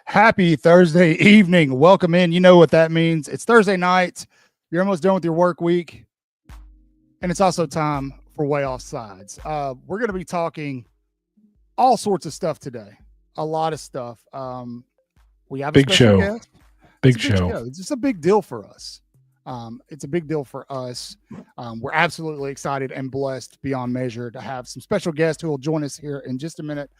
Happy Thursday evening. Welcome in. You know what that means. It's Thursday night. You're almost done with your work week. And it's also time for Waaaay Offsides. We're going to be talking all sorts of stuff today. A lot of stuff. We have a big special show. Guest. Big show. It's just a big deal for us. It's a big deal for us. We're absolutely excited and blessed beyond measure to have some special guests who will join us here in just a minute.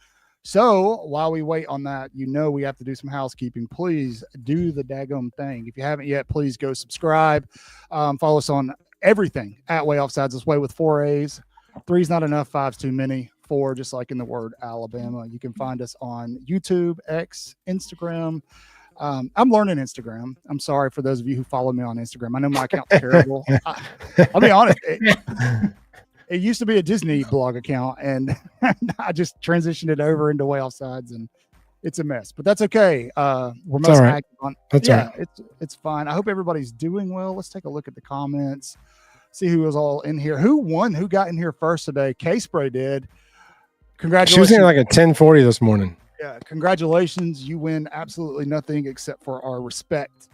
So while we wait on that, you know we have to do some housekeeping. Please do the daggum thing. If you haven't yet, please go subscribe. Follow us on everything at Waaaay Offsides. This way with 4 A's. 3's not enough. 5's too many. 4, just like in the word Alabama. You can find us on YouTube, X, Instagram. I'm learning Instagram. I'm sorry for those of you who follow me on Instagram. I know my account's terrible. I'll be honest. It used to be a Disney blog account, and I just transitioned it over into Waaaay Offsides, and it's a mess. But that's okay. We're most active on. That's all right. It's fine. I hope everybody's doing well. Let's take a look at the comments, see who was all in here. Who won? Who got in here first today? K-Spray did. Congratulations. She was here like at 10:40 this morning. Yeah, congratulations. You win absolutely nothing except for our respect.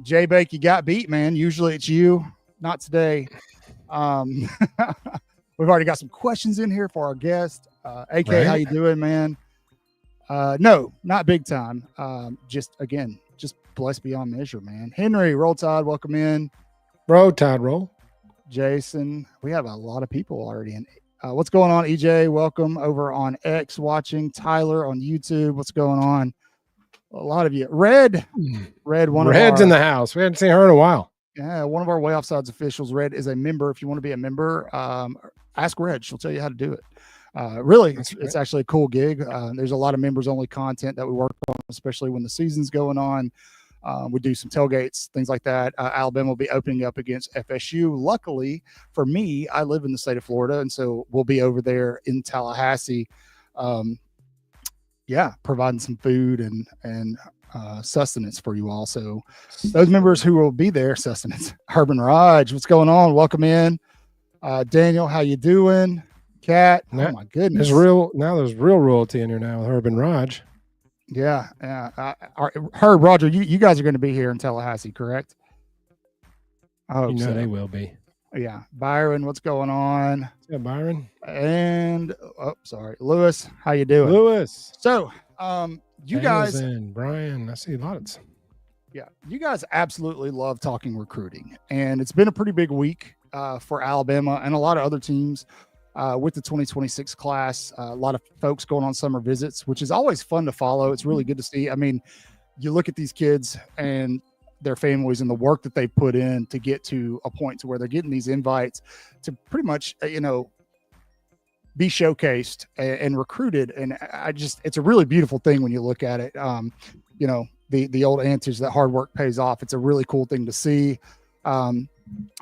J-Bake, you got beat, man. Usually it's you. Not today. We've already got some questions in here for our guest. AK, right. How you doing, man? No, not big time. Just blessed beyond measure, man. Henry, Roll Tide, welcome in. Roll Tide, roll. Jason, we have a lot of people already in. What's going on, EJ? Welcome over on X watching. Tyler on YouTube. What's going on? A lot of you. Red, Red's in the house. We haven't seen her in a while. Yeah, one of our Waaaay Offsides officials, Red, is a member. If you want to be a member, ask Red. She'll tell you how to do it. Really, it's actually a cool gig. There's a lot of members-only content that we work on, especially when the season's going on. We do some tailgates, things like that. Alabama will be opening up against FSU. Luckily for me, I live in the state of Florida, and so we'll be over there in Tallahassee. Providing some food and sustenance for you all. So those members who will be there, sustenance. Urban Raj, what's going on? Welcome in. Daniel, how you doing? Kat, oh my goodness. There's real royalty in here now with Urban Raj. Yeah. Herb, Roger, you guys are going to be here in Tallahassee, correct? I hope so. They will be. Yeah. Byron, what's going on? Yeah, Byron. And Lewis, how you doing? Lewis. So, you guys and Brian, I see lots. Yeah, you guys absolutely love talking recruiting, and it's been a pretty big week for Alabama and a lot of other teams. with the 2026 class. A lot of folks going on summer visits, which is always fun to follow. It's really good to see. I mean, you look at these kids and their families and the work that they put in to get to a point to where they're getting these invites to pretty much, be showcased and recruited. And it's a really beautiful thing when you look at it. The old adage that hard work pays off. It's a really cool thing to see.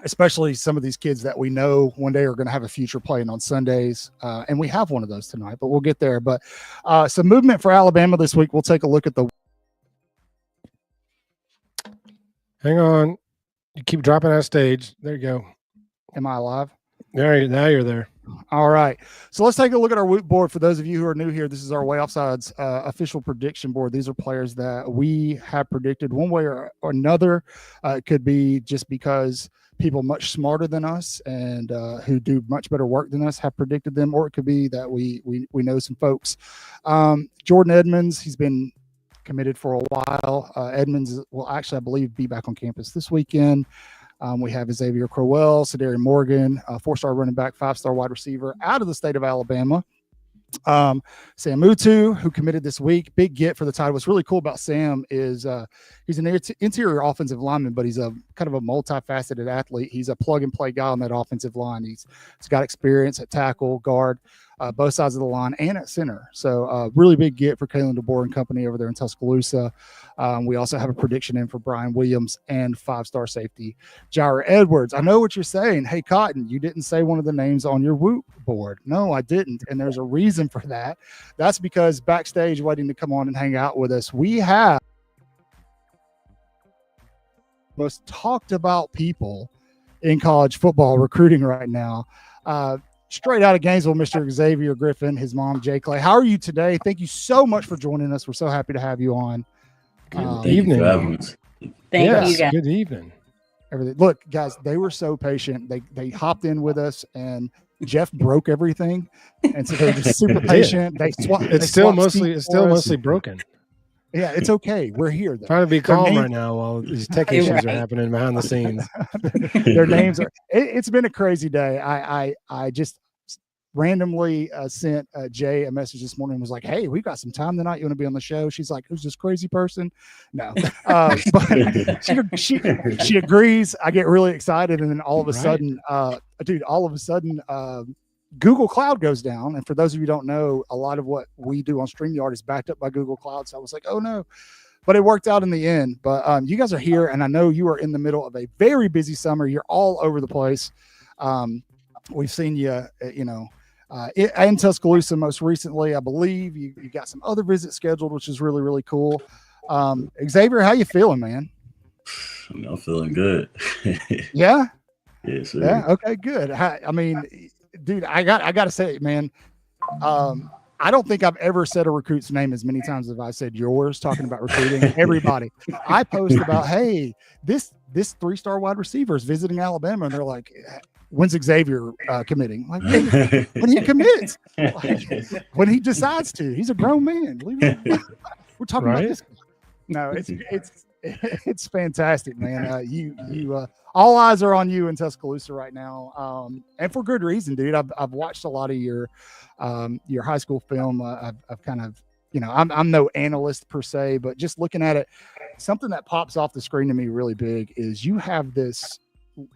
Especially some of these kids that we know one day are going to have a future playing on Sundays. And we have one of those tonight, but we'll get there. But some movement for Alabama this week. We'll take a look at the. Hang on. You keep dropping out of stage. There you go. Am I alive? Now you're there. All right. So let's take a look at our Woot board. For those of you who are new here, this is our Waaaay Offsides official prediction board. These are players that we have predicted one way or another. It could be just because people much smarter than us and who do much better work than us have predicted them, or it could be that we know some folks. Jordan Edmonds, he's been committed for a while. Edmonds will actually, I believe, be back on campus this weekend. We have Xavier, Sadari Morgan, 4-star running back, 5-star wide receiver out of the state of Alabama. Sam Mutu, who committed this week, big get for the Tide. What's really cool about Sam is he's an interior offensive lineman, but he's a kind of a multifaceted athlete. He's a plug and play guy on that offensive line. He's got experience at tackle, guard, both sides of the line, and at center. So really big get for Kalen DeBoer and company over there in Tuscaloosa. We also have a prediction in for Brian Williams and 5-star safety Jair Edwards. I know what you're saying. Hey, Cotton, you didn't say one of the names on your Woot board. No, I didn't. And there's a reason for that. That's because backstage waiting to come on and hang out with us, we have most talked about people in college football recruiting right now. Straight out of Gainesville, Mr. Xavier Griffin, his mom, Jay Clay. How are you today? Thank you so much for joining us. We're so happy to have you on. Good evening. Thank you, guys. Good evening. Everything. Look, guys, they were so patient. They hopped in with us, and Jeff broke everything, and so they're just super patient. It's still mostly broken. Yeah, it's okay. We're here, though. Trying to be calm right now while these tech issues are happening behind the scenes. Their names are. It's been a crazy day. I just randomly sent Jay a message this morning and was like, "Hey, we've got some time tonight. You want to be on the show?" She's like, "Who's this crazy person?" No, but she agrees. I get really excited, and then all of a sudden, Google Cloud goes down. And for those of you who don't know, a lot of what we do on StreamYard is backed up by Google Cloud. So I was like, oh no, but it worked out in the end. But you guys are here, and I know you are in the middle of a very busy summer. You're all over the place. We've seen you, in Tuscaloosa most recently. I believe you got some other visits scheduled, which is really, really cool. Xavier, how you feeling, man? I'm feeling good. Yeah? Yes, sir. Yeah, okay, good. I mean, dude, I got to say, man, I don't think I've ever said a recruit's name as many times as I said yours, talking about recruiting. Everybody. I post about, hey, this 3-star wide receiver is visiting Alabama, and they're like, when's Xavier committing? Like, when he commits, when he decides to. He's a grown man. We're talking about this. No, it's fantastic, man. You all eyes are on you in Tuscaloosa right now, and for good reason, dude. I've watched a lot of your high school film. I've kind of, I'm no analyst per se, but just looking at it, something that pops off the screen to me really big is you have this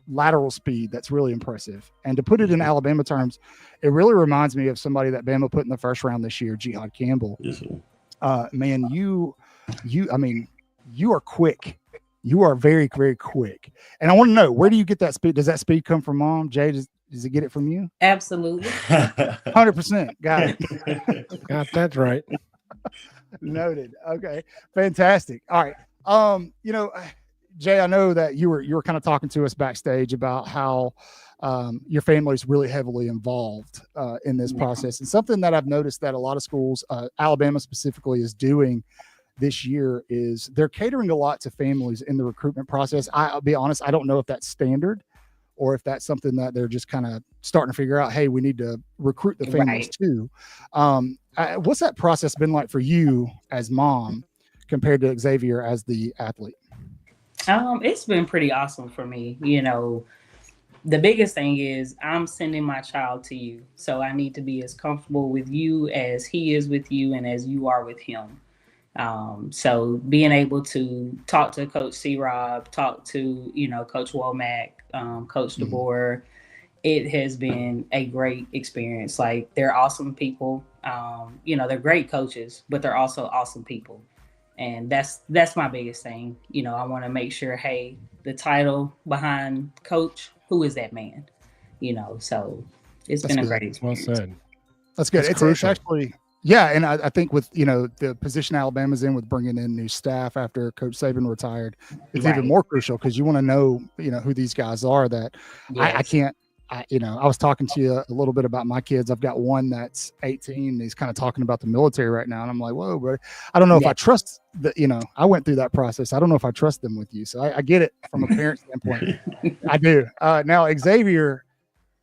lateral speed that's really impressive. And to put it in Alabama terms, it really reminds me of somebody that Bama put in the first round this year, Jihad Campbell. Yes, Man, you are quick. You are very, very quick. And I want to know, where do you get that speed? Does that speed come from mom? Jay, does it get it from you? Absolutely. 100%. Got it. Got that right. Noted. Okay. Fantastic. All right. Jay, I know that you were kind of talking to us backstage about how your family is really heavily involved in this process. And something that I've noticed that a lot of schools, Alabama specifically, is doing this year is they're catering a lot to families in the recruitment process. I'll be honest, I don't know if that's standard or if that's something that they're just kind of starting to figure out, hey, we need to recruit the families too. What's that process been like for you as mom compared to Xavier as the athlete? It's been pretty awesome for me. the biggest thing is I'm sending my child to you. So I need to be as comfortable with you as he is with you and as you are with him. So being able to talk to Coach C-Rob, talk to, Coach Womack, Coach DeBoer, it has been a great experience. Like, they're awesome people. They're great coaches, but they're also awesome people. And that's my biggest thing. I want to make sure, hey, the title behind coach, who is that man? So it's been a great experience. Well said. That's good. It's actually, yeah. And I think with, the position Alabama's in with bringing in new staff after Coach Saban retired, it's even more crucial because you want to know, who these guys are that I can't. I was talking to you a little bit about my kids. I've got one that's 18. And he's kind of talking about the military right now. And I'm like, whoa, bro, I don't know if I trust I went through that process. I don't know if I trust them with you. So I get it from a parent standpoint. I do. Now, Xavier,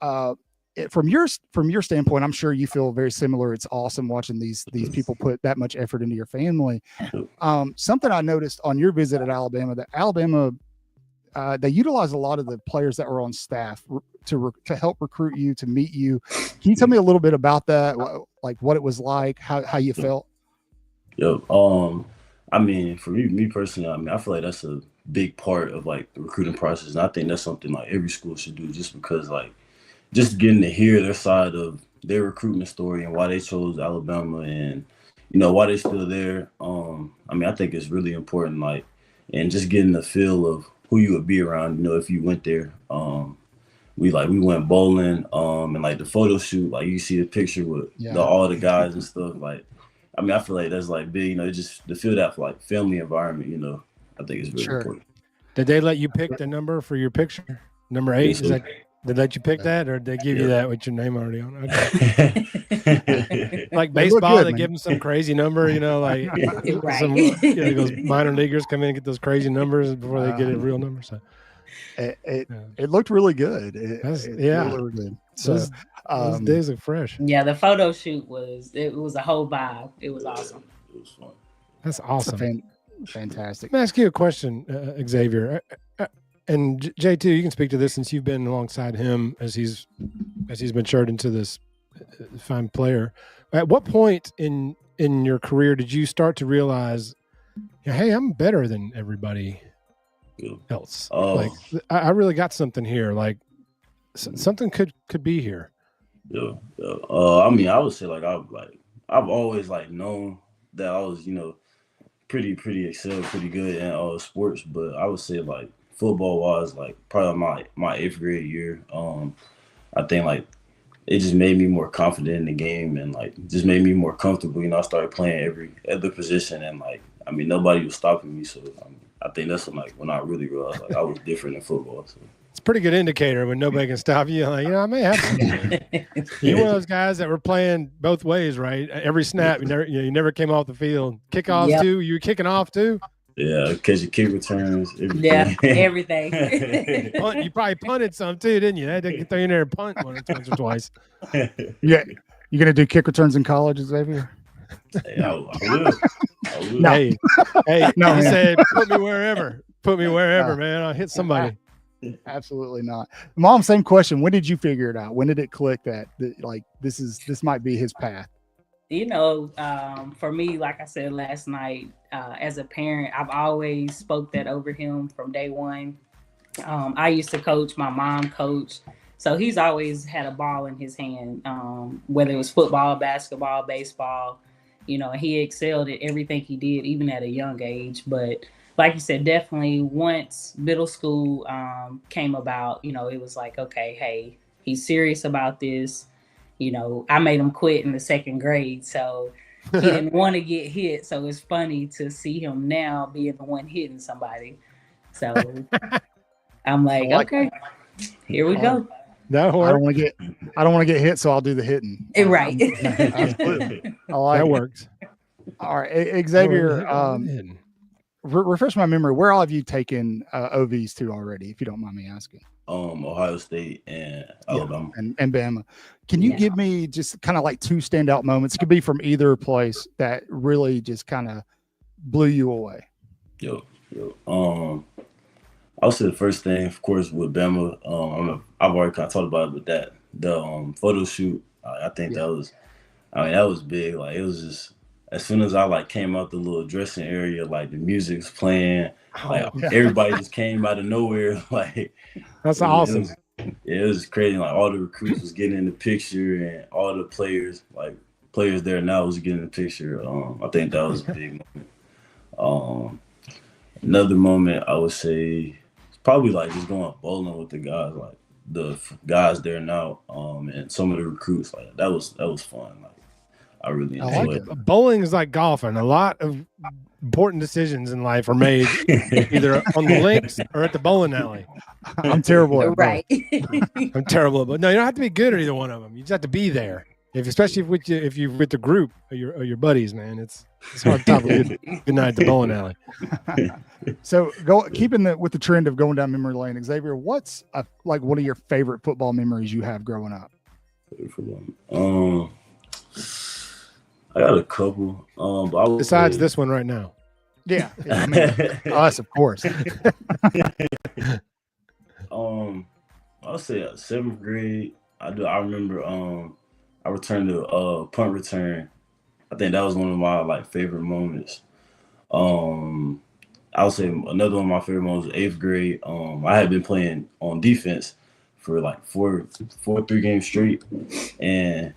from your standpoint, I'm sure you feel very similar. It's awesome watching these people put that much effort into your family. Something I noticed on your visit at Alabama, that Alabama, they utilize a lot of the players that were on staff to help recruit you, to meet you. Can you tell me a little bit about that? Like what it was like, how you felt? I mean, for me personally, I feel like that's a big part of like the recruiting process. And I think that's something like every school should do, just because like just getting to hear their side of their recruitment story and why they chose Alabama and, why they're still there. I think it's really important, like, and just getting the feel of who you would be around, if you went there. We went bowling, and like the photo shoot, like you see the picture with all the guys and stuff. Like, I feel like that's like big, just to feel that like family environment, I think it's really important. Did they let you pick the number for your picture? Number 8? Yes, is that, did they let you pick that, or did they give you that with your name already on it? Okay. Like baseball, they give them some crazy number, like some those minor leaguers come in and get those crazy numbers before they get a real number. So it looked really good. It really good. So those days are fresh. Yeah, the photo shoot was a whole vibe. It was awesome. It was fun. That's awesome. Fantastic. Let me ask you a question, Xavier. And J2, you can speak to this since you've been alongside him as he's matured into this fine player. At what point in your career did you start to realize, hey, I'm better than everybody else? Like, I really got something here. Like, something could be here. I would say I've always like known that I was pretty excelled, pretty good in sports, but I would say like football wise, like probably my 8th grade year, I think like it just made me more confident in the game and like just made me more comfortable. I started playing every other position and like nobody was stopping me. So I think that's when I really realized like I was different in football. So. It's a pretty good indicator when nobody can stop you. Like, I may have something. You're one of those guys that were playing both ways, right? Every snap, you never came off the field. Kickoffs too. You were kicking off too. Yeah, catching kick returns. Everything. Yeah, everything. You probably punted some too, didn't you? I had to get in there and punt once or twice. Yeah, you gonna do kick returns in college, Xavier? Hey, I will. No. Hey, no, he said, put me wherever. Put me wherever, man. I'll hit somebody. Absolutely not. Mom, same question. When did you figure it out? When did it click that like this might be his path? For me, like I said last night, as a parent, I've always spoke that over him from day one. I used to coach, my mom coached. So he's always had a ball in his hand, whether it was football, basketball, baseball, he excelled at everything he did, even at a young age. But like you said, definitely once middle school came about, it was like, okay, hey, he's serious about this. I made him quit in the 2nd grade, so he didn't want to get hit. So it's funny to see him now being the one hitting somebody. So I'm like, okay, here we go. That I don't want to get hit, so I'll do the hitting. Right. Absolutely. I like that works. All right, Xavier. Refresh my memory. Where all have you taken OVs to already, if you don't mind me asking? Ohio State and Alabama. And Bama. Can you give me just kind of like 2 standout moments? It could be from either place that really just kind of blew you away. I'll say the first thing, of course, with Bama. I've already kind of talked about it, but the photo shoot, I think that was, that was big. Like it was just as soon as I like came out the little dressing area, like the music's playing, like everybody just came out of nowhere. Like that's awesome. It was crazy. Like all the recruits was getting in the picture, and all the players there now was getting in the picture. I think that was a big moment. Another moment I would say is probably like just going bowling with the guys, like the guys there now, and some of the recruits. Like that was fun. Like I really enjoyed it. Bowling is like golfing. A lot of important decisions in life are made either on the links or at the bowling alley. I'm terrible at right. I'm terrible, but no, you don't have to be good at either one of them. You just have to be there. Especially if you're with the group or your buddies, man, it's hard to have a good night at the bowling alley. So keeping with the trend of going down memory lane, Xavier, what's like one of your favorite football memories you have growing up? I got a couple. But besides this one right now. Yeah, I mean, us, of course. I'll say 7th grade. I remember. I returned a punt return. I think that was one of my like favorite moments. I would say another one of my favorite moments was 8th grade. I had been playing on defense for like four 3 games straight, and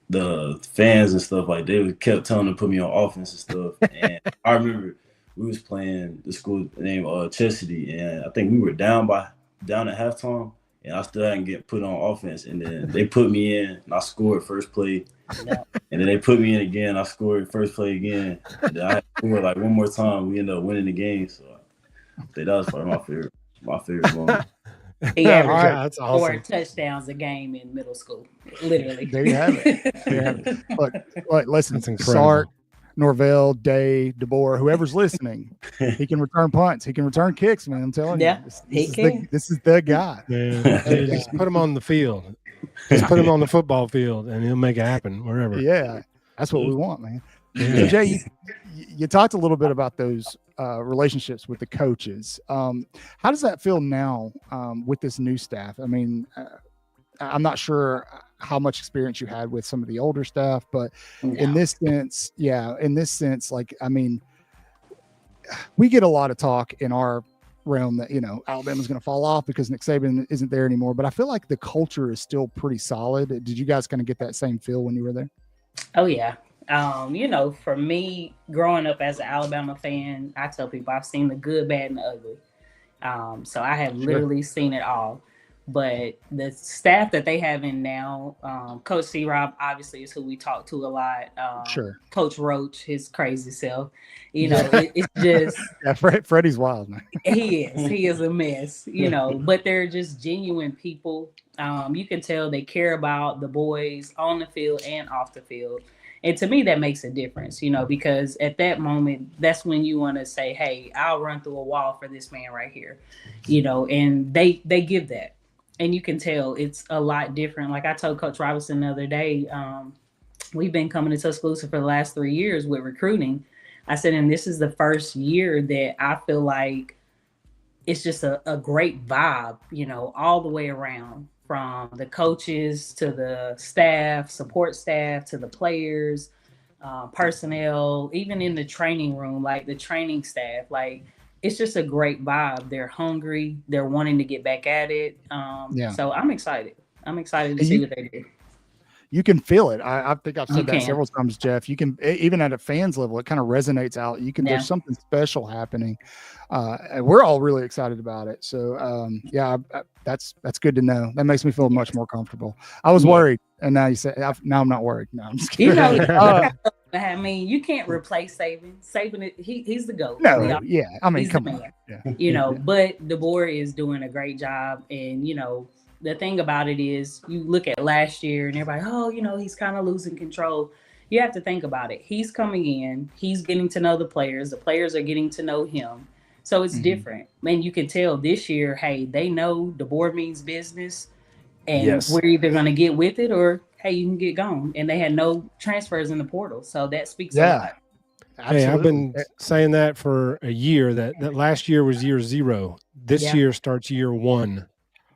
the fans and stuff like they kept telling them to put me on offense and stuff. And I remember we was playing the school named Chastity, and I think we were down at halftime. And I still hadn't get put on offense. And then they put me in, and I scored first play. And then they put me in again. I scored first play again. And then I scored like one more time. We ended up winning the game. So I think that was probably my favorite moment. He averaged that's awesome. 4 touchdowns a game in middle school, literally. There you have it. Look, listen, That's incredible. Sark, Norvell, Day, DeBoer, whoever's listening, he can return punts. He can return kicks, man. I'm telling you. This is the guy. Yeah, just put him on the field. Just put him on the football field, and he'll make it happen wherever. Yeah, that's what we want, man. So Jay, you talked a little bit about those relationships with the coaches. How does that feel now with this new staff? I mean, I'm not sure how much experience you had with some of the older staff, but in this sense, like, I mean, we get a lot of talk in our realm that, Alabama's going to fall off because Nick Saban isn't there anymore, but I feel like the culture is still pretty solid. Did you guys kind of get that same feel when you were there? Oh yeah. For me, growing up as an Alabama fan, I tell people I've seen the good, bad, and the ugly. So I have literally seen it all. But the staff that they have in now, Coach C-Rob obviously is who we talk to a lot. Coach Roach, his crazy self. It's just Freddie's wild, man. He is a mess, but they're just genuine people. You can tell they care about the boys on the field and off the field. And to me, that makes a difference, because at that moment, that's when you want to say, hey, I'll run through a wall for this man right here, and they give that. And you can tell it's a lot different. Like I told Coach Robinson the other day, we've been coming to Tuscaloosa for the last 3 years with recruiting. I said, and this is the first year that I feel like it's just a great vibe, all the way around, from the coaches to the staff, support staff, to the players, personnel, even in the training room, like the training staff, like it's just a great vibe. They're hungry. They're wanting to get back at it. So I'm excited. I'm excited to see what they do. You can feel it. I think I've said that several times, Jeff. You can, even at a fan's level, it kind of resonates out. There's something special happening. And we're all really excited about it. So that's good to know. That makes me feel much more comfortable. I was worried, and now you say now I'm not worried. No, I'm just kidding. I mean, you can't replace Saban. Saban, he's the GOAT. No, I mean, come on. Yeah. But DeBoer is doing a great job, and the thing about it is, you look at last year and everybody, he's kind of losing control. You have to think about it. He's coming in, he's getting to know the players are getting to know him. So it's different. And you can tell this year, hey, they know DeBoer means business, and we're either going to get with it or, hey, you can get gone. And they had no transfers in the portal. So that speaks a lot. Hey, I've been saying that for a year, that last year was year 0. This year starts year 1.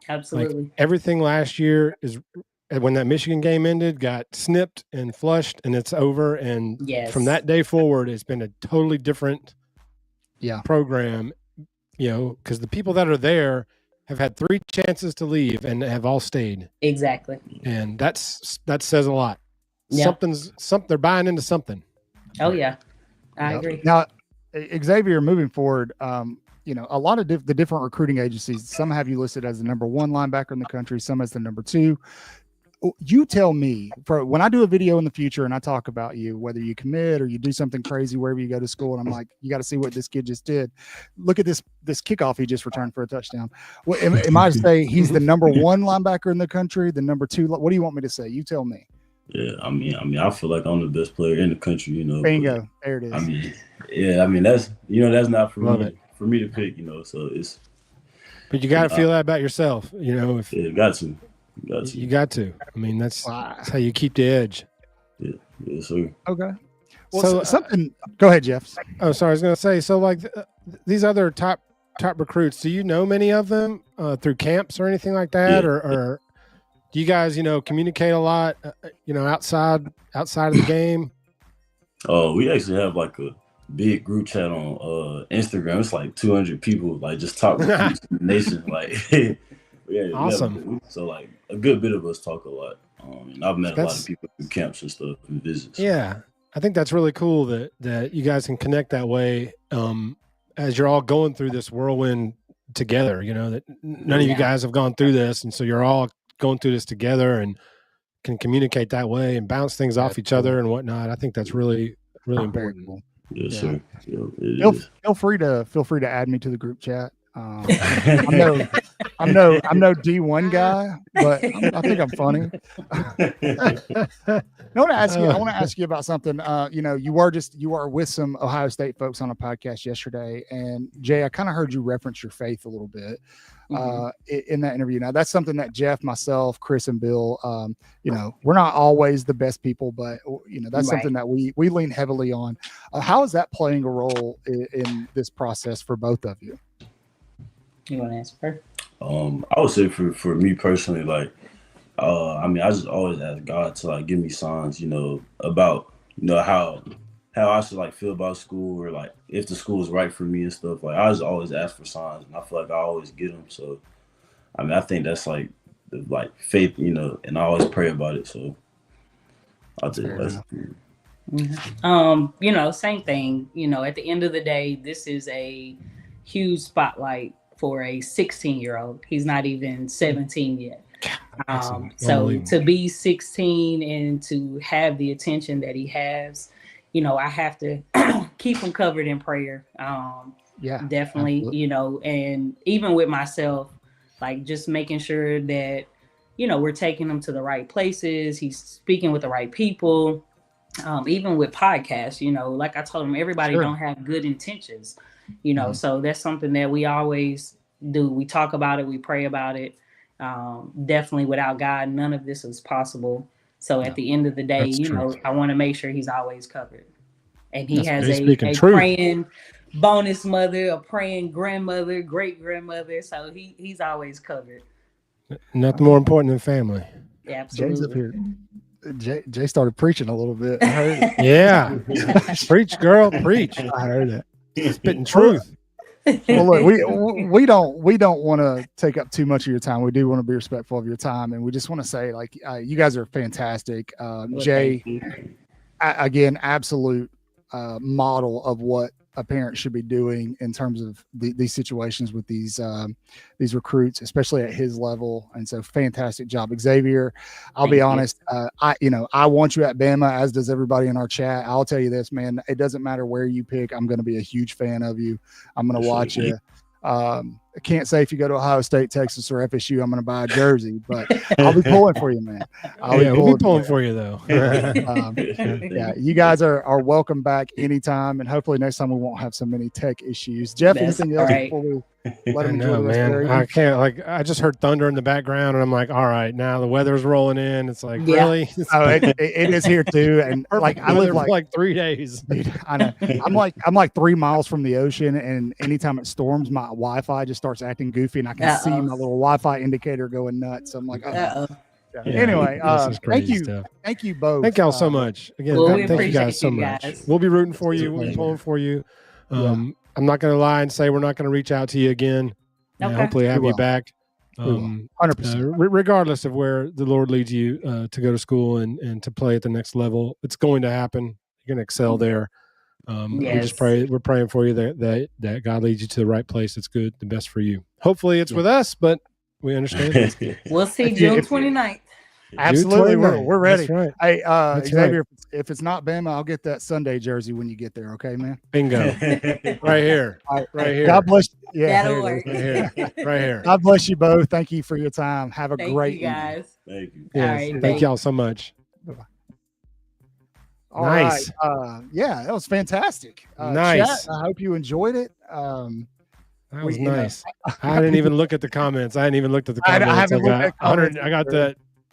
Absolutely. Like, everything last year is, when that Michigan game ended, got snipped and flushed, and it's over. And from that day forward, it's been a totally different program, because the people that are there have had 3 chances to leave and have all stayed. Exactly. And that says a lot. Yeah. They're buying into something. Oh yeah. I agree. Now, Xavier, moving forward, a lot of the different recruiting agencies, some have you listed as the number 1 linebacker in the country, some as the number 2. You tell me, for when I do a video in the future and I talk about you, whether you commit or you do something crazy wherever you go to school, and I'm like, you got to see what this kid just did. Look at this kickoff he just returned for a touchdown. What am I to say? He's the number 1 linebacker in the country, the number 2. What do you want me to say? You tell me. Yeah, I mean, I feel like I'm the best player in the country, Bingo, there it is. That's not for me to pick, so it's. But you got to feel that about yourself, if got to. You got to. I mean, that's how you keep the edge. Yeah, sir. Okay. Well, something. Go ahead, Jeff. Oh, sorry. I was going to say. So, like these other top recruits, do you know many of them through camps or anything like that, or do you guys, communicate a lot, outside of the game? Oh, we actually have like a big group chat on Instagram. It's like 200 people, like just talk to the nation, like. Awesome. So like a good bit of us talk a lot. And I've met a lot of people through camps and stuff and visits. Yeah, I think that's really cool that you guys can connect that way as you're all going through this whirlwind together. That none of you guys have gone through this, and so you're all going through this together and can communicate that way and bounce things off each other and whatnot. I think that's really, really important. Cool. Yes, sir. Yeah, feel free to add me to the group chat. I'm no D1 guy, but I think I'm funny. I want to ask you about something. You are with some Ohio State folks on a podcast yesterday, and Jay, I kind of heard you reference your faith a little bit in that interview. Now, that's something that Jeff, myself, Chris, and Bill, we're not always the best people, but that's something that we lean heavily on. How is that playing a role in this process for both of you? You want to answer? I would say for me personally, like, I just always ask God to like give me signs, about how I should like feel about school, or like if the school is right for me and stuff. Like I just always ask for signs, and I feel like I always get them. So, I think that's like the faith, and I always pray about it. So, I'll tell you that. Same thing. At the end of the day, this is a huge spotlight for a 16-year-old. He's not even 17 yet. So to be 16 and to have the attention that he has, I have to keep him covered in prayer. Definitely, absolutely. And even with myself, like just making sure that, we're taking him to the right places. He's speaking with the right people. Even with podcasts, like I told him, everybody don't have good intentions. So that's something that we always do. We talk about it, we pray about it. Definitely without God, none of this is possible. So at the end of the day, I want to make sure he's always covered. And he has a praying bonus mother, a praying grandmother, great grandmother. So he's always covered. Nothing more important than family. Yeah, absolutely. Jay's up here. Jay started preaching a little bit. I heard it. Yeah. Preach, girl, preach. I heard it. Spitting truth. Well, look, we don't want to take up too much of your time. We do want to be respectful of your time, and we just want to say, like, you guys are fantastic. Jay, again, absolute model of what a parent should be doing in terms of these situations with these recruits, especially at his level. And so, fantastic job, Xavier. I'll be honest. I want you at Bama, as does everybody in our chat. I'll tell you this, man. It doesn't matter where you pick. I'm going to be a huge fan of you. I'm going to watch you. I can't say if you go to Ohio State, Texas, or FSU, I'm going to buy a jersey, but I'll be pulling for you, man. We'll be pulling for you, though. Yeah, you guys are welcome back anytime, and hopefully next time we won't have so many tech issues. Jeff, anything else before we let them enjoy the rest of their I can't. I just heard thunder in the background, and I'm like, all right, now the weather's rolling in. It's like, really? It is here too, and I live for like 3 days. Dude, I know. I'm like 3 miles from the ocean, and anytime it storms, my Wi-Fi just starts acting goofy, and I can see my little Wi-Fi indicator going nuts. So I'm like, Yeah, anyway, thank you. Thank you both. Thank y'all so much. Again, thank you guys so much. We'll be rooting for you. We'll be pulling for you. I'm not going to lie and say we're not going to reach out to you again. Hopefully have you back. 100%. Regardless of where the Lord leads you to go to school and to play at the next level, it's going to happen. You're going to excel there. We're praying for you that God leads you to the right place. That's good, the best for you. Hopefully it's with us, but we understand. We'll see June 29th. Absolutely, we're ready. That's right. Hey, Xavier, if it's not Bama, I'll get that Sunday jersey when you get there. Okay, man. Bingo. Right here. Right here. God bless. Yeah, that'll work. Right here. God bless you both. Thank you for your time. Have a great you guys. Thank you. Yes. Thank y'all so much. Bye-bye. Nice. Right. Yeah, that was fantastic. Nice. Chat, I hope you enjoyed it. That was nice. I didn't even look at the comments. I hadn't even looked at the comments. I got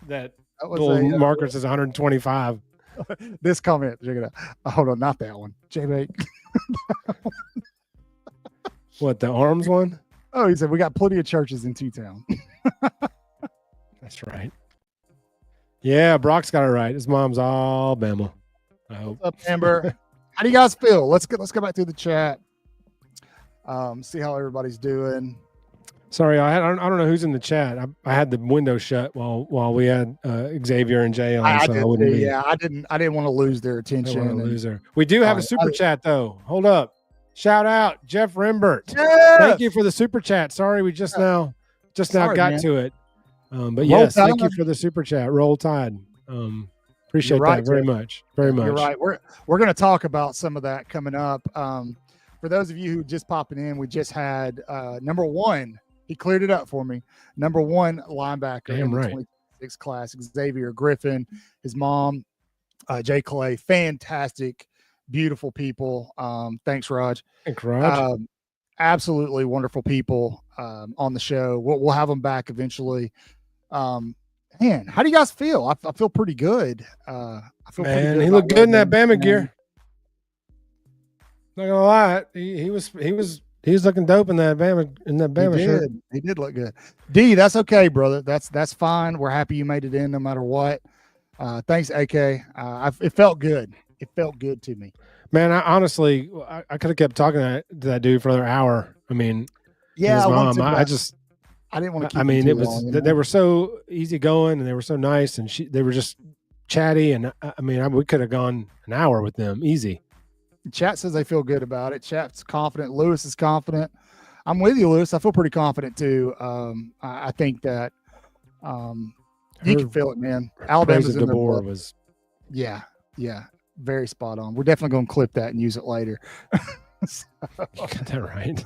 that little marker says 125. This comment, check it out. Hold on, not that one. J-Mate. What, the arms one? Oh, he said we got plenty of churches in T-Town. That's right. Yeah, Brock's got it right. His mom's all Bama. I hope. What's up, Amber? How do you guys feel? Let's go back to the chat. See how everybody's doing. Sorry, I don't know who's in the chat. I had the window shut while we had Xavier and Jay on. I didn't want to lose their attention. We do have a super chat though. Hold up. Shout out Jeff Rimbert. Yes! Thank you for the super chat. Sorry, we just now got to it. But yes, thank you for the super chat. Roll Tide. Appreciate that very much. Very much. You're right. We're going to talk about some of that coming up. For those of you who just popping in, we just had number one. He cleared it up for me. Number one linebacker in the 26 class, Xavier Griffin, his mom, Jay Clay. Fantastic, beautiful people. Thanks, Raj. Thanks, Raj. Absolutely wonderful people on the show. We'll have them back eventually. Man, how do you guys feel? I feel pretty good. He looked good in that Bama gear. Not gonna lie, he was looking dope in that Bama shirt. He did look good. D, that's okay, brother. That's fine. We're happy you made it in no matter what. Thanks, AK. It felt good. It felt good to me. Man, I honestly could have kept talking to that dude for another hour. I mean, yeah, his mom. I didn't want to keep. I mean, it was long, they were so easygoing and they were so nice, and they were just chatty. And I mean, we could have gone an hour with them easy. Chat says they feel good about it. Chat's confident. Lewis is confident. I'm with you, Lewis. I feel pretty confident too. I think that you can feel it, man. Alabama's in their blood. Was yeah, very spot on. We're definitely going to clip that and use it later. You got that right.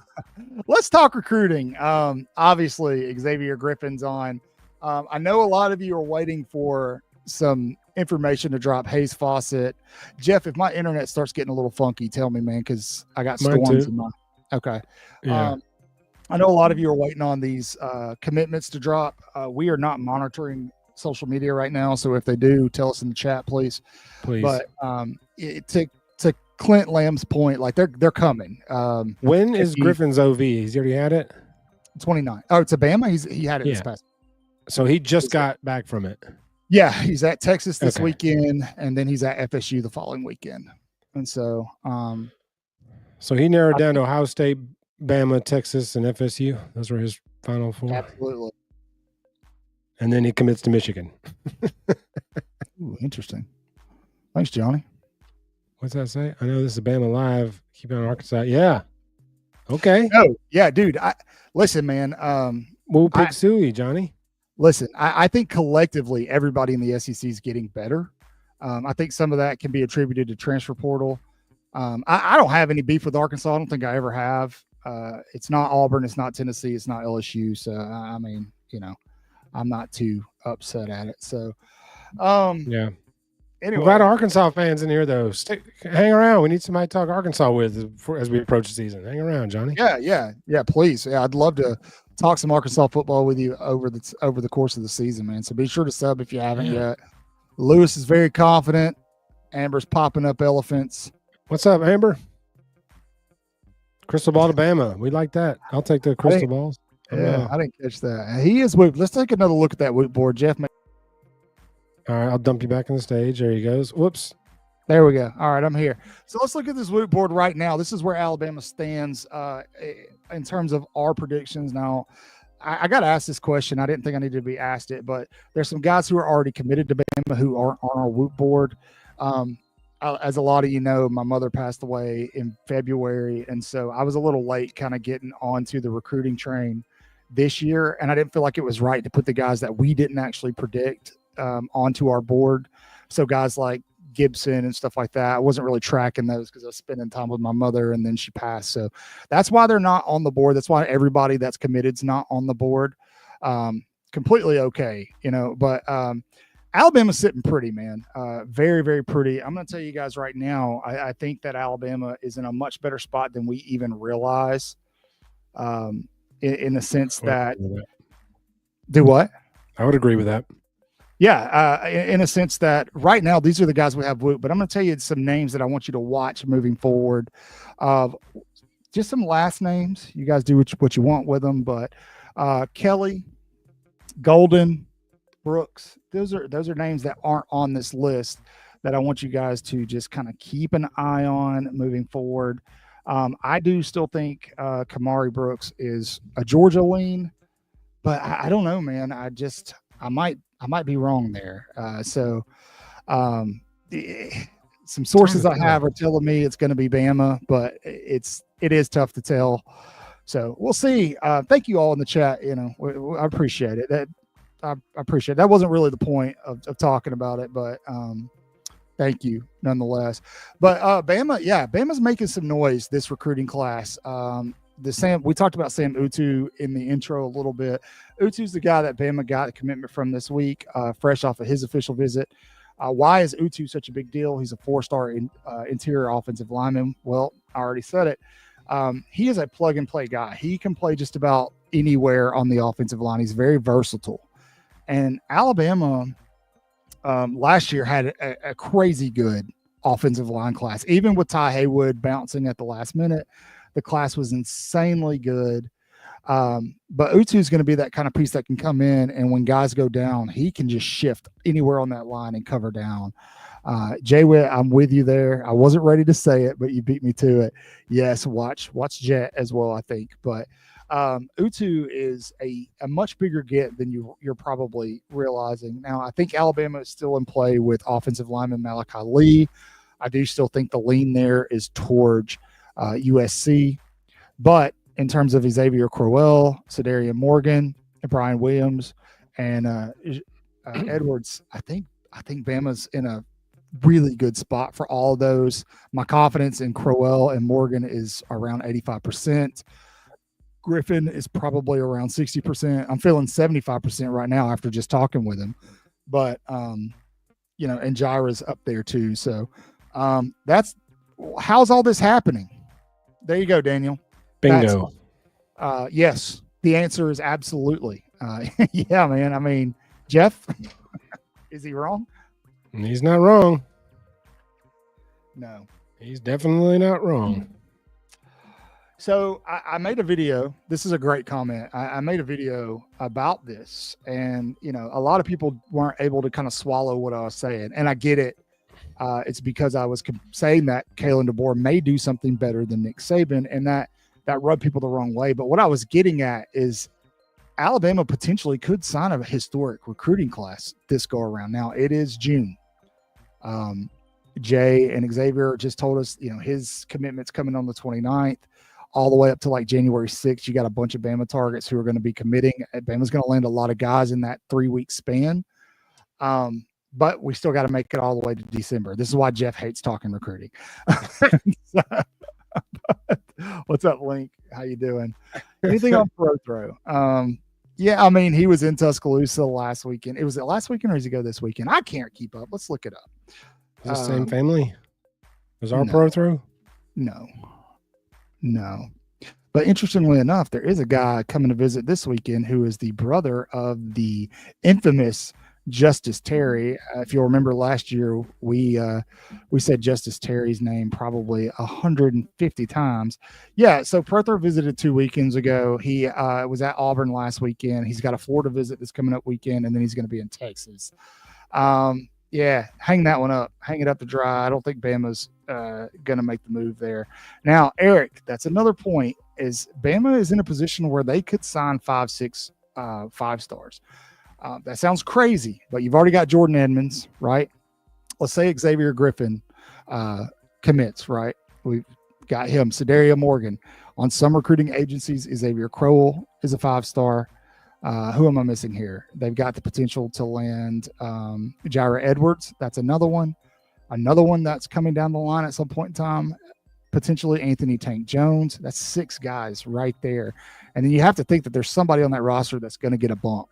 Let's talk recruiting. Obviously, Xavier Griffin's on. I know a lot of you are waiting for some information to drop. Hayes Fawcett. Jeff, if my internet starts getting a little funky, tell me, man, because I got storms in my. Okay. Yeah. I know a lot of you are waiting on these commitments to drop. We are not monitoring social media right now, so if they do, tell us in the chat, please. But to Clint Lamb's point, like they're coming. When is Griffin's OV? He's already had it. 29. Oh, it's a Bama. He had it this past. So he just got back from it. Yeah, he's at Texas this weekend, and then he's at FSU the following weekend. And so, so he narrowed down to Ohio State, Bama, Texas, and FSU. Those were his final four. Absolutely. And then he commits to Michigan. Ooh, interesting. Thanks, Johnny. What's that say? I know this is Bama Live. Keep it on Arkansas. Yeah. Okay. Oh, yeah, dude. Listen, man. Woo pig suey, Johnny. Listen, I think collectively everybody in the SEC is getting better. I think some of that can be attributed to transfer portal. I don't have any beef with Arkansas. I don't think I ever have. it's not Auburn, it's not Tennessee, it's not LSU. So I mean, I'm not too upset at it. So, yeah. Anyway, I'm glad Arkansas fans in here though. Hang around. We need somebody to talk Arkansas with as we approach the season. Hang around, Johnny. Yeah. Please, yeah. I'd love to talk some Arkansas football with you over the course of the season, man. So be sure to sub if you haven't yet. Lewis is very confident. Amber's popping up elephants. What's up, Amber? Crystal ball to Bama. We like that. I'll take the crystal balls. Yeah, I didn't catch that. He is Whoop. Let's take another look at that Whoop board, Jeff. All right, I'll dump you back on the stage. There he goes. Whoops. There we go. All right, I'm here. So let's look at this Whoop board right now. This is where Alabama stands in terms of our predictions. Now, I got to ask this question. I didn't think I needed to be asked it, but there's some guys who are already committed to Bama who aren't on our Whoop board. As a lot of you know, my mother passed away in February, and so I was a little late kind of getting onto the recruiting train this year, and I didn't feel like it was right to put the guys that we didn't actually predict onto our board. So guys like Gibson and stuff like that, I wasn't really tracking those because I was spending time with my mother and then she passed. So that's why they're not on the board. That's why everybody that's committed is not on the board. Completely okay, but Alabama's sitting pretty, man. Very, very pretty. I'm going to tell you guys right now, I think that Alabama is in a much better spot than we even realize, in the sense that – do what? I would agree with that. Yeah, in a sense that right now these are the guys we have Whoop, but I'm going to tell you some names that I want you to watch moving forward. Just some last names. You guys do what you want with them, but Kelly, Golden, Brooks, those are names that aren't on this list that I want you guys to just kind of keep an eye on moving forward. I do still think Kamari Brooks is a Georgia lean, but I don't know, man. I might be wrong there. So some sources I have are telling me it's going to be Bama, but it is tough to tell. So we'll see. Thank you all in the chat. I appreciate it. I appreciate it. That wasn't really the point of talking about it, but thank you nonetheless. But Bama's making some noise this recruiting class. We talked about Sam Utu in the intro a little bit. Utu's the guy that Bama got a commitment from this week, fresh off of his official visit. Why is Utu such a big deal? He's a 4-star interior offensive lineman. Well, I already said it. He is a plug-and-play guy. He can play just about anywhere on the offensive line. He's very versatile. And Alabama last year had a crazy good offensive line class. Even with Ty Haywood bouncing at the last minute, the class was insanely good. But Utu is going to be that kind of piece that can come in, and when guys go down, he can just shift anywhere on that line and cover down. Jay Witt, I'm with you there. I wasn't ready to say it, but you beat me to it. Yes, watch Jet as well, I think. But Utu is a much bigger get than you're probably realizing. Now, I think Alabama is still in play with offensive lineman Malachi Lee. I do still think the lean there is towards USC. But in terms of Xavier Crowell, Sadarian Morgan, and Brian Williams, and Edwards, I think Bama's in a really good spot for all of those. My confidence in Crowell and Morgan is around 85%. Griffin is probably around 60%. I'm feeling 75% right now after just talking with him. But, and Jaira's up there too. So how's all this happening? There you go, Daniel. Bingo. Yes, the answer is absolutely. Yeah, man. I mean, Jeff, is he wrong? He's not wrong. No. He's definitely not wrong. So I made a video. This is a great comment. I made a video about this, and a lot of people weren't able to kind of swallow what I was saying, and I get it. It's because I was saying that Kalen DeBoer may do something better than Nick Saban, and that rubbed people the wrong way. But what I was getting at is Alabama potentially could sign a historic recruiting class this go around. Now it is June. Jay and Xavier just told us, his commitment's coming on the 29th. All the way up to like January 6th, you got a bunch of Bama targets who are going to be committing. Bama's going to land a lot of guys in that 3-week span. But we still got to make it all the way to December. This is why Jeff hates talking recruiting. What's up, Link? How you doing? Anything on Pro Throw? Yeah, I mean, he was in Tuscaloosa last weekend. It was it last weekend or does he go this weekend? I can't keep up. Let's look it up. Is the same family? Was our no. Pro Throw? No. But interestingly enough, there is a guy coming to visit this weekend who is the brother of the infamous Justice Terry. If you'll remember last year, we said Justice Terry's name probably 150 times. Yeah, so Perther visited 2 weekends ago. He was at Auburn last weekend. He's got a Florida visit this coming up weekend, and then he's going to be in Texas. Yeah, hang that one up. Hang it up to dry. I don't think Bama's going to make the move there. Now, Eric, that's another point, is Bama is in a position where they could sign 5-6 5-stars. That sounds crazy, but you've already got Jordan Edmonds, right? Let's say Xavier Griffin commits, right? We've got him. Sedaria Morgan. On some recruiting agencies, Xavier Crowell is a 5-star. Who am I missing here? They've got the potential to land Jaira Edwards. That's another one. Another one that's coming down the line at some point in time, potentially Anthony Tank Jones. That's 6 guys right there. And then you have to think that there's somebody on that roster that's going to get a bump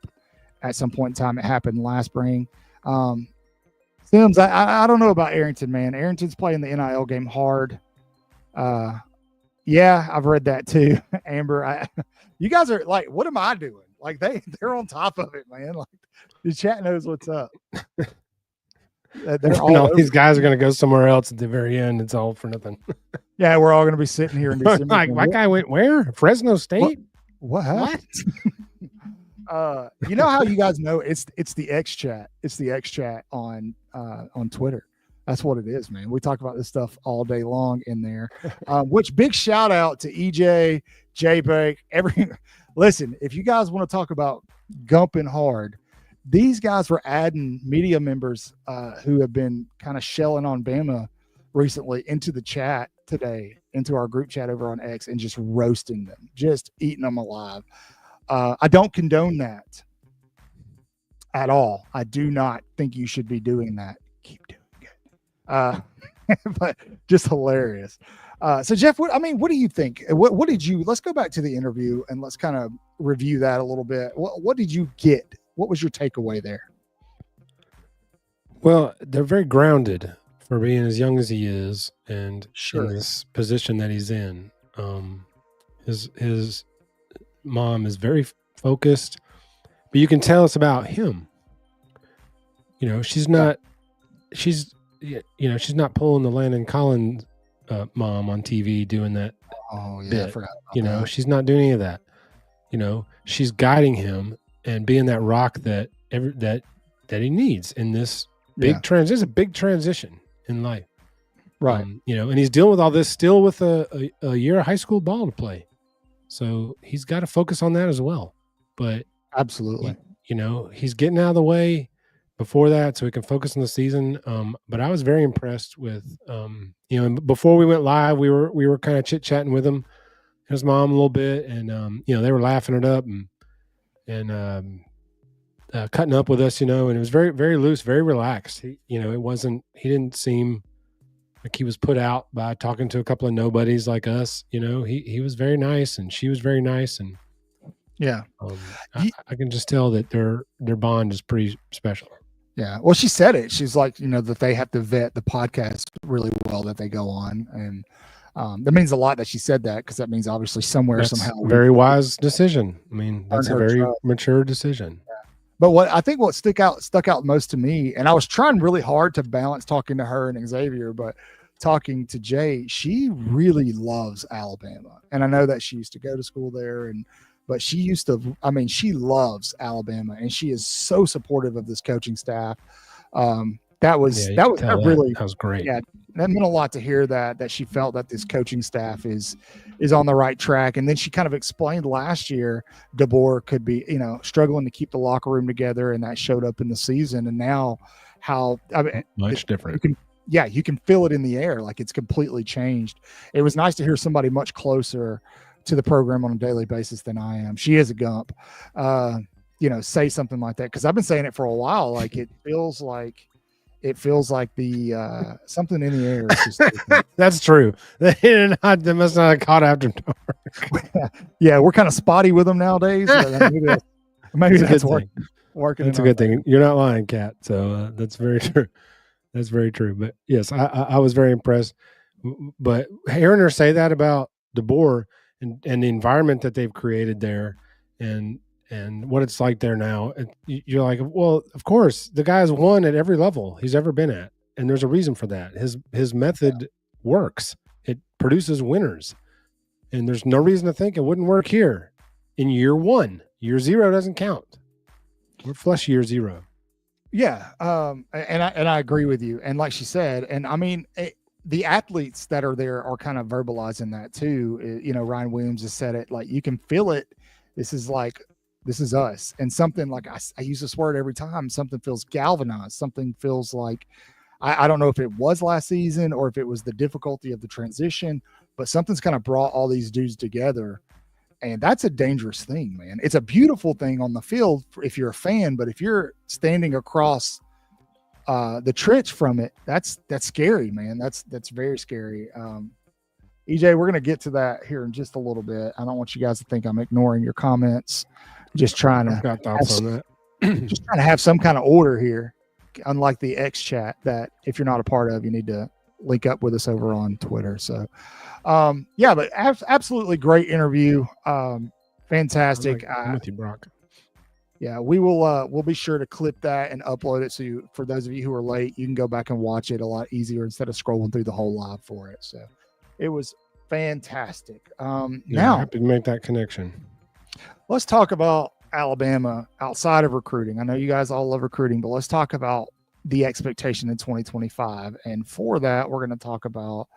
at some point in time. It happened last spring. Sims, I don't know about Arrington, man. Arrington's playing the NIL game hard. Yeah, I've read that too. Amber, you guys are like, what am I doing? Like they're on top of it, man. Like the chat knows what's up. They're all these guys are going to go somewhere else at the very end. It's all for nothing. Yeah, we're all going to be sitting here in December. Like, my guy went where? Fresno State? What? You know how you guys know it's the X chat. It's the X chat on Twitter. That's what it is, man. We talk about this stuff all day long in there. Which big shout out to EJ, J-Bake, listen, if you guys want to talk about gumping hard, these guys were adding media members who have been kind of shelling on Bama recently into the chat today, into our group chat over on X, and just roasting them, just eating them alive. I don't condone that at all. I do not think you should be doing that. Keep doing it. But just hilarious. So Jeff, what do you think? What did you, let's go back to the interview and let's kind of review that a little bit. What did you get? What was your takeaway there? Well, they're very grounded for being as young as he is and Sure. in this position that he's in. His mom is very focused, but you can tell it's about him. You know, she's not pulling the Landon Collins mom on TV doing that. Oh yeah, bit. I forgot about that. She's not doing any of that. She's guiding him and being that rock that he needs in this big transition. It's a big transition in life, Right. and he's dealing with all this still with a year of high school ball to play. So he's got to focus on that as well. But Absolutely. he's getting out of the way before that so he can focus on the season. But I was very impressed with, and before we went live, we were kind of chit-chatting with him, his mom a little bit, and they were laughing it up and cutting up with us, and it was very, very loose, very relaxed. He didn't seem like he was put out by talking to a couple of nobodies like us. He was very nice, and she was very nice, and Yeah. I can just tell that their bond is pretty special. Yeah. Well, she said it. She's like, that they have to vet the podcast really well that they go on. And that means a lot that she said that, because that means obviously That's somehow. a very wise decision. I mean, that's a her very trust. mature decision. But what stuck out most to me, and I was trying really hard to balance talking to her and Xavier, but talking to Jay, she really loves Alabama. And I know that she used to go to school there, but she loves Alabama, and she is so supportive of this coaching staff. That was great. Yeah, that meant a lot to hear that she felt that this coaching staff is on the right track. And then she kind of explained last year DeBoer could be, struggling to keep the locker room together, and that showed up in the season. And now Much different. You can feel it in the air. Like, it's completely changed. It was nice to hear somebody much closer to the program on a daily basis than I am. She is a Gump, say something like that. Cause I've been saying it for a while. Like, it feels like it feels like the something in the air is just That's true. They must not have caught after dark. yeah, we're kind of spotty with them nowadays. Maybe that's working. That's a good thing. You're not lying, Kat. So that's very true. That's very true. But yes, I was very impressed. But hearing her say that about DeBoer and the environment that they've created there, and what it's like there now, you're like, well, of course, the guy's won at every level he's ever been at, and there's a reason for that. His method works. It produces winners, and there's no reason to think it wouldn't work here in year one. Year zero doesn't count. We're flush year zero. Yeah, and I agree with you. And like she said, and I mean, the athletes that are there are kind of verbalizing that too. You know, Ryan Williams has said it. Like, you can feel it. This is us. And something like I use this word every time. Something feels galvanized. Something feels like I don't know if it was last season or if it was the difficulty of the transition, but something's kind of brought all these dudes together. And that's a dangerous thing, man. It's a beautiful thing on the field if you're a fan, but if you're standing across the trench from it, that's scary, man. That's very scary. EJ, we're going to get to that here in just a little bit. I don't want you guys to think I'm ignoring your comments. Just trying to got thoughts on that. Just trying to have some kind of order here, unlike the X chat that if you're not a part of, you need to link up with us over on Twitter. So, yeah, but absolutely great interview. Fantastic. I'm with you, Brock. Yeah, we'll be sure to clip that and upload it. So for those of you who are late, you can go back and watch it a lot easier instead of scrolling through the whole live for it. So it was fantastic. Now happy to make that connection. Let's talk about Alabama outside of recruiting. I know you guys all love recruiting, but let's talk about the expectation in 2025. And for that, we're going to talk about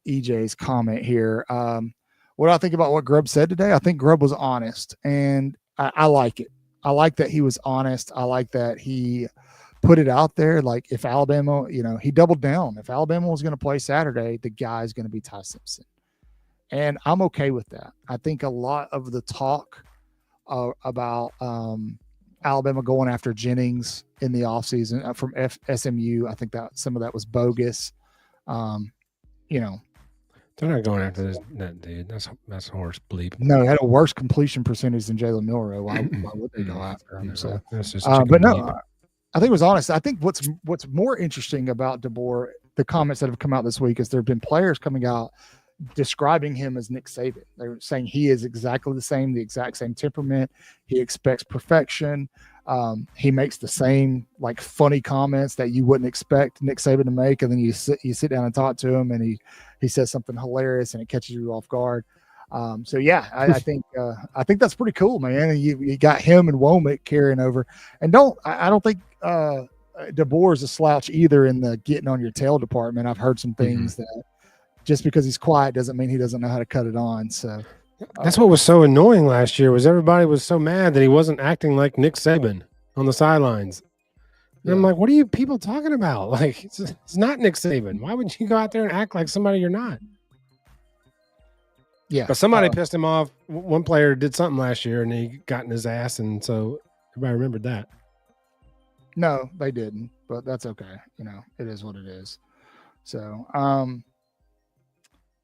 EJ's comment here. What do I think about what Grubb said today? I think Grubb was honest, and I like it. I like that he was honest. I like that he put it out there. Like, if Alabama, he doubled down. If Alabama was going to play Saturday, the guy is going to be Ty Simpson. And I'm okay with that. I think a lot of the talk about Alabama going after Jennings in the offseason from SMU, I think that some of that was bogus. They're not going after that dude. That's horse bleep. No, he had a worse completion percentage than Jalen Milroe. Why would they go after him? So that's just but no, I think it was honest. I think what's more interesting about DeBoer, the comments that have come out this week, is there have been players coming out describing him as Nick Saban. They're saying he is exactly the exact same temperament. He expects perfection. He makes the same funny comments that you wouldn't expect Nick Saban to make, and then you sit down and talk to him, and he says something hilarious, and it catches you off guard. So yeah, I think that's pretty cool, man. And you got him and Womack carrying over, and I don't think DeBoer is a slouch either in the getting on your tail department. I've heard some things that just because he's quiet doesn't mean he doesn't know how to cut it on. So that's what was so annoying last year, was everybody was so mad that he wasn't acting like Nick Saban on the sidelines. And I'm like, what are you people talking about? Like, it's not Nick Saban. Why would you go out there and act like somebody you're not? Yeah. But somebody pissed him off. One player did something last year and he got in his ass. And so everybody remembered that. No, they didn't, but that's okay. It is what it is. So,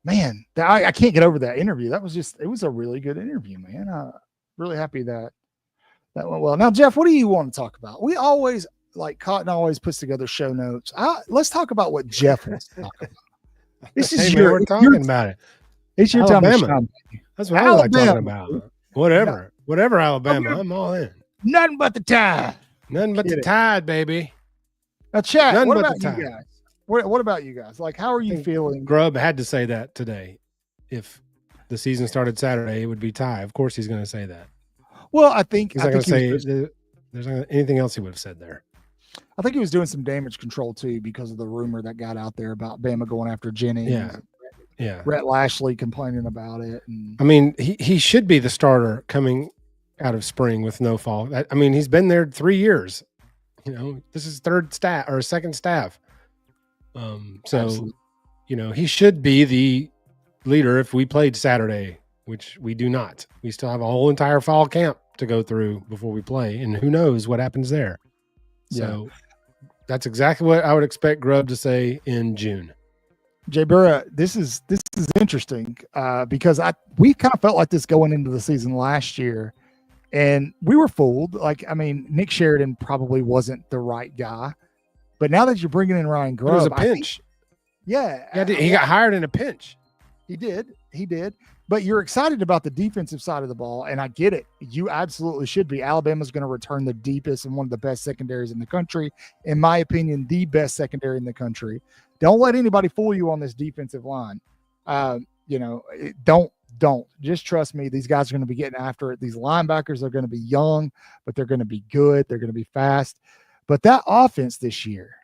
man, I can't get over that interview. It was a really good interview, man. Really happy that went well. Now, Jeff, what do you want to talk about? We always, Cotton always puts together show notes. Let's talk about what Jeff wants to talk about. This is we're talking about it. It's your time to shine. That's what I like talking about. Whatever, Alabama. I'm all in. Nothing but the tide. Nothing but the tide, baby. Now, chat. What about you guys? What about you guys? How are you feeling? Grubb had to say that today. If the season started Saturday, it would be Ty. Of course, he's going to say that. Well, I think he's not going to say there's not anything else he would have said there. I think he was doing some damage control too, because of the rumor that got out there about Bama going after Jennings. Yeah. Rhett Lashley complaining about it. And I mean, he should be the starter coming out of spring with no fall. I mean, he's been there 3 years. This is second staff. So, he should be the leader if we played Saturday, which we do not. We still have a whole entire fall camp to go through before we play, and who knows what happens there. So, That's exactly what I would expect Grubb to say in June. Jay Burra, this is interesting because we kind of felt like this going into the season last year, and we were fooled. Nick Sheridan probably wasn't the right guy, but now that you're bringing in Ryan Grubb, it was a pinch. He got hired in a pinch. He did. But you're excited about the defensive side of the ball, and I get it. You absolutely should be. Alabama's going to return the deepest and one of the best secondaries in the country. In my opinion, the best secondary in the country. Don't let anybody fool you on this defensive line. Don't. Just trust me. These guys are going to be getting after it. These linebackers are going to be young, but they're going to be good. They're going to be fast. But that offense this year,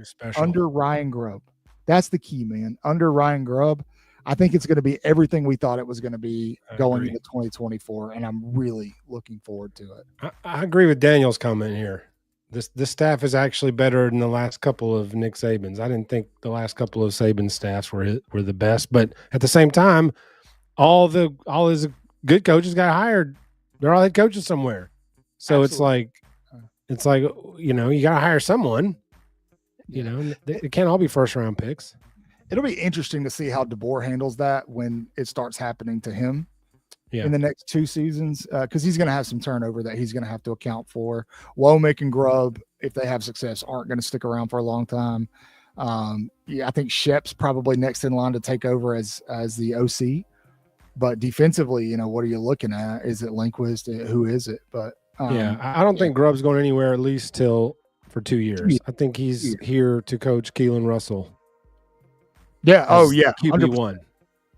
special under Ryan Grubb, that's the key, man. Under Ryan Grubb, I think it's going to be everything we thought it was going to be going into 2024, and I'm really looking forward to it. I agree with Daniel's comment here. This staff is actually better than the last couple of Nick Saban's. I didn't think the last couple of Saban staffs were the best, but at the same time, all his good coaches got hired. They're all head coaches somewhere. So Absolutely. it's like you got to hire someone. It can't all be first round picks. It'll be interesting to see how DeBoer handles that when it starts happening to him in the next 2 seasons, because he's going to have some turnover that he's going to have to account for. Womack and Grubb, if they have success, aren't going to stick around for a long time. I think Shep's probably next in line to take over as the OC. But defensively, what are you looking at? Is it Lindquist? Who is it? But I don't think Grubb's going anywhere at least for 2 years. I think he's here to coach Keelan Russell. Yeah. Oh, yeah. QB1.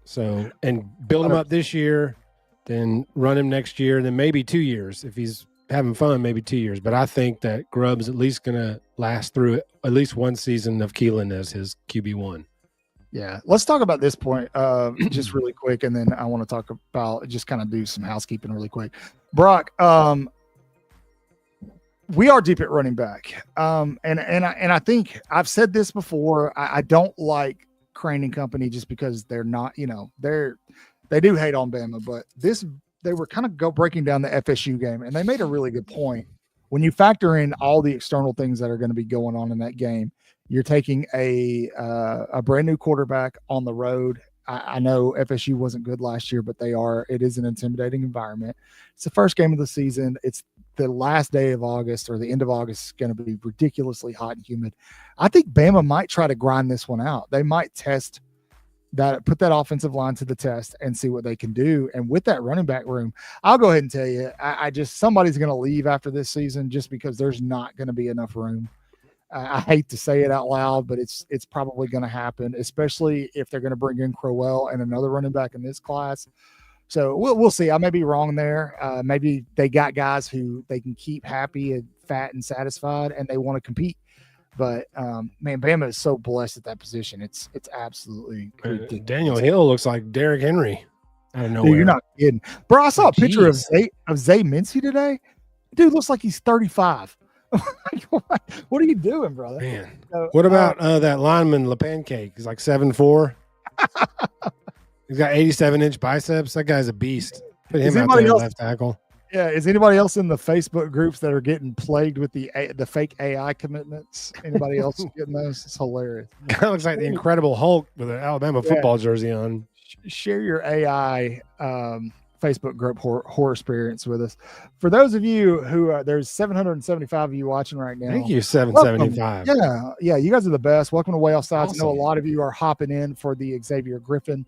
So, and build him up this year, then run him next year, and then maybe 2 years. If he's having fun, maybe 2 years. But I think that Grubb's at least going to last through at least one season of Keelan as his QB1. Yeah. Let's talk about this point just really quick, and then I want to talk about just kind of do some housekeeping really quick. Brock, we are deep at running back. And I think I've said this before. I don't like Crane and company just because they're not, they do hate on Bama, but they were kind of breaking down the FSU game, and they made a really good point. When you factor in all the external things that are going to be going on in that game, you're taking a brand new quarterback on the road. I know FSU wasn't good last year, but it is an intimidating environment. It's the first game of the season. It's the last day of August, or the end of August is going to be ridiculously hot and humid. I think Bama might try to grind this one out. They might put that offensive line to the test and see what they can do. And with that running back room, I'll go ahead and tell you, somebody's going to leave after this season just because there's not going to be enough room. I hate to say it out loud, but it's probably going to happen, especially if they're going to bring in Crowell and another running back in this class. So we'll see. I may be wrong there. Maybe they got guys who they can keep happy and fat and satisfied, and they want to compete. But man, Bama is so blessed at that position. It's absolutely ridiculous. Daniel Hill looks like Derrick Henry out of nowhere. Dude, you're not kidding, bro. I saw a picture of Zay Mincy today. Dude looks like he's 35. What are you doing, brother? Man, what about that lineman LePancake? He's like 7'4". He's got 87-inch biceps. That guy's a beast. Put him out there left tackle. Yeah, is anybody else in the Facebook groups that are getting plagued with the fake AI commitments? Anybody else getting those? It's hilarious. Guy looks like the Incredible Hulk with an Alabama football jersey on. Share your AI Facebook group horror experience with us. For those of you who there's 775 of you watching right now. Thank you, 775. Welcome. Yeah, you guys are the best. Welcome to Waaaay Offsides. Awesome. I know a lot of you are hopping in for the Xavier Griffin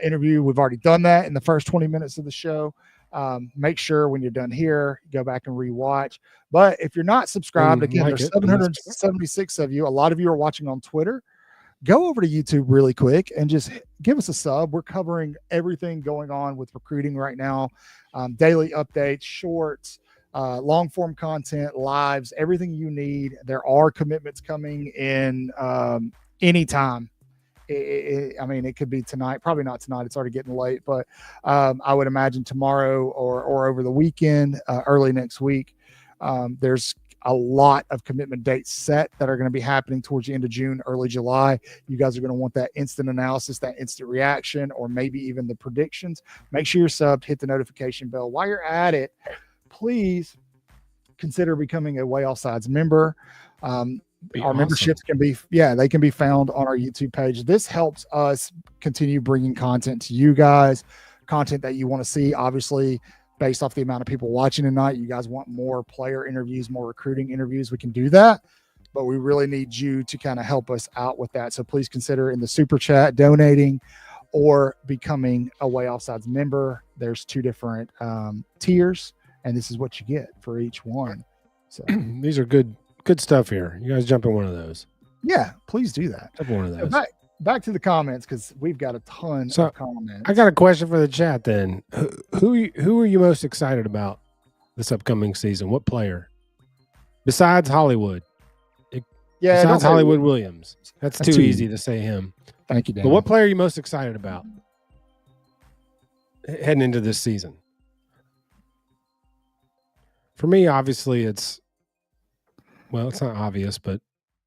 interview. We've already done that in the first 20 minutes of the show. Make sure when you're done here, go back and rewatch. But if you're not subscribed, again, there's 776 of you. A lot of you are watching on Twitter. Go over to YouTube really quick and just give us a sub. We're covering everything going on with recruiting right now. Daily updates, shorts, long form content, lives, everything you need. There are commitments coming in anytime. It could be tonight, probably not tonight. It's already getting late, but I would imagine tomorrow or over the weekend, early next week. There's a lot of commitment dates set that are going to be happening towards the end of June, early July. You guys are going to want that instant analysis, that instant reaction, or maybe even the predictions. Make sure you're subbed, hit the notification bell. While you're at it, please consider becoming a Waaaay Offsides member. Our awesome. memberships they can be found on our YouTube page. This helps us continue bringing content to you guys, content that you want to see. Obviously, based off the amount of people watching tonight, you guys want more player interviews, more recruiting interviews. We can do that, but we really need you to kind of help us out with that. So please consider in the super chat donating or becoming a Waaaay Offsides member. There's 2 different tiers, and this is what you get for each one. So these are good stuff here. You guys jump in one of those. Yeah, please do that. Jump in one of those. Back to the comments, because we've got a ton of comments. I got a question for the chat then. Who are you most excited about this upcoming season? What player? Besides Hollywood. Besides Hollywood Williams. That's too easy to say him. Thank you, Dan. But what player are you most excited about heading into this season? For me, obviously, it's not obvious, but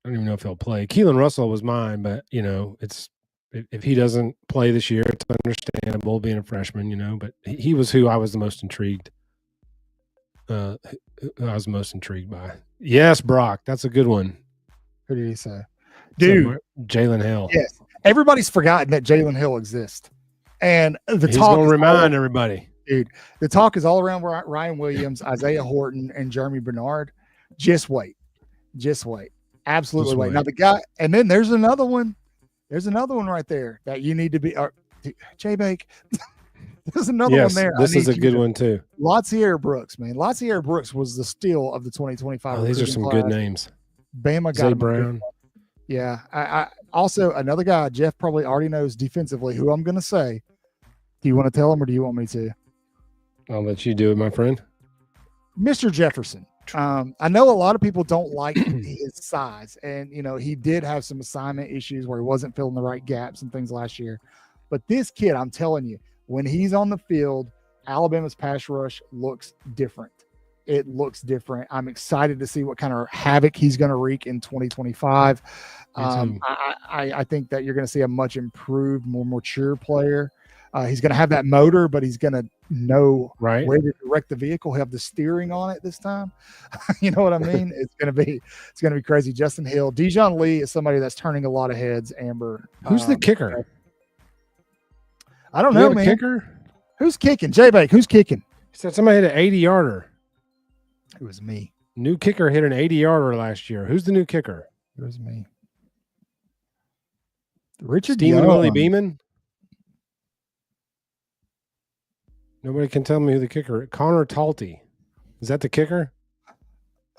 I don't even know if he'll play. Keelan Russell was mine, but it's if he doesn't play this year, it's understandable being a freshman, but he was who I was the most intrigued. Who I was most intrigued by. Yes, Brock, that's a good one. Who did he say? Dude, Jalen Hill. Yes. Everybody's forgotten that Jalen Hill exists. And he's going to remind everybody. Dude, the talk is all around Ryan Williams, Isaiah Horton, and Jeremy Bernard. Just wait. Absolutely wait. Now the guy, and then there's another one. There's another one right there that you need to be. J-Bake. There's another one there. This is a good one too. Lotzier Brooks, man. Lotzier Brooks was the steal of the 2025. Oh, these are some class. Good names. Bama got him. Brown. Yeah. I also another guy Jeff probably already knows defensively who I'm going to say. Do you want to tell him or do you want me to? I'll let you do it, my friend. Mr. Jefferson. I know a lot of people don't like his size, and he did have some assignment issues where he wasn't filling the right gaps and things last year. But this kid, I'm telling you, when he's on the field, Alabama's pass rush looks different. It looks different. I'm excited to see what kind of havoc he's going to wreak in 2025. I think that you're going to see a much improved, more mature player. He's going to have that motor, but he's going to know where to direct the vehicle. He'll have the steering on it this time. You know what I mean? It's going to be crazy. Justin Hill, Dijon Lee is somebody that's turning a lot of heads. Amber, who's the kicker? I don't know, man. Kicker? Who's kicking? J-Bake, who's kicking? He said somebody hit an 80-yarder. It was me. New kicker hit an 80-yarder last year. Who's the new kicker? It was me. Richard Steven Willie Beeman? Nobody can tell me who the kicker is. Connor Talty. Is that the kicker?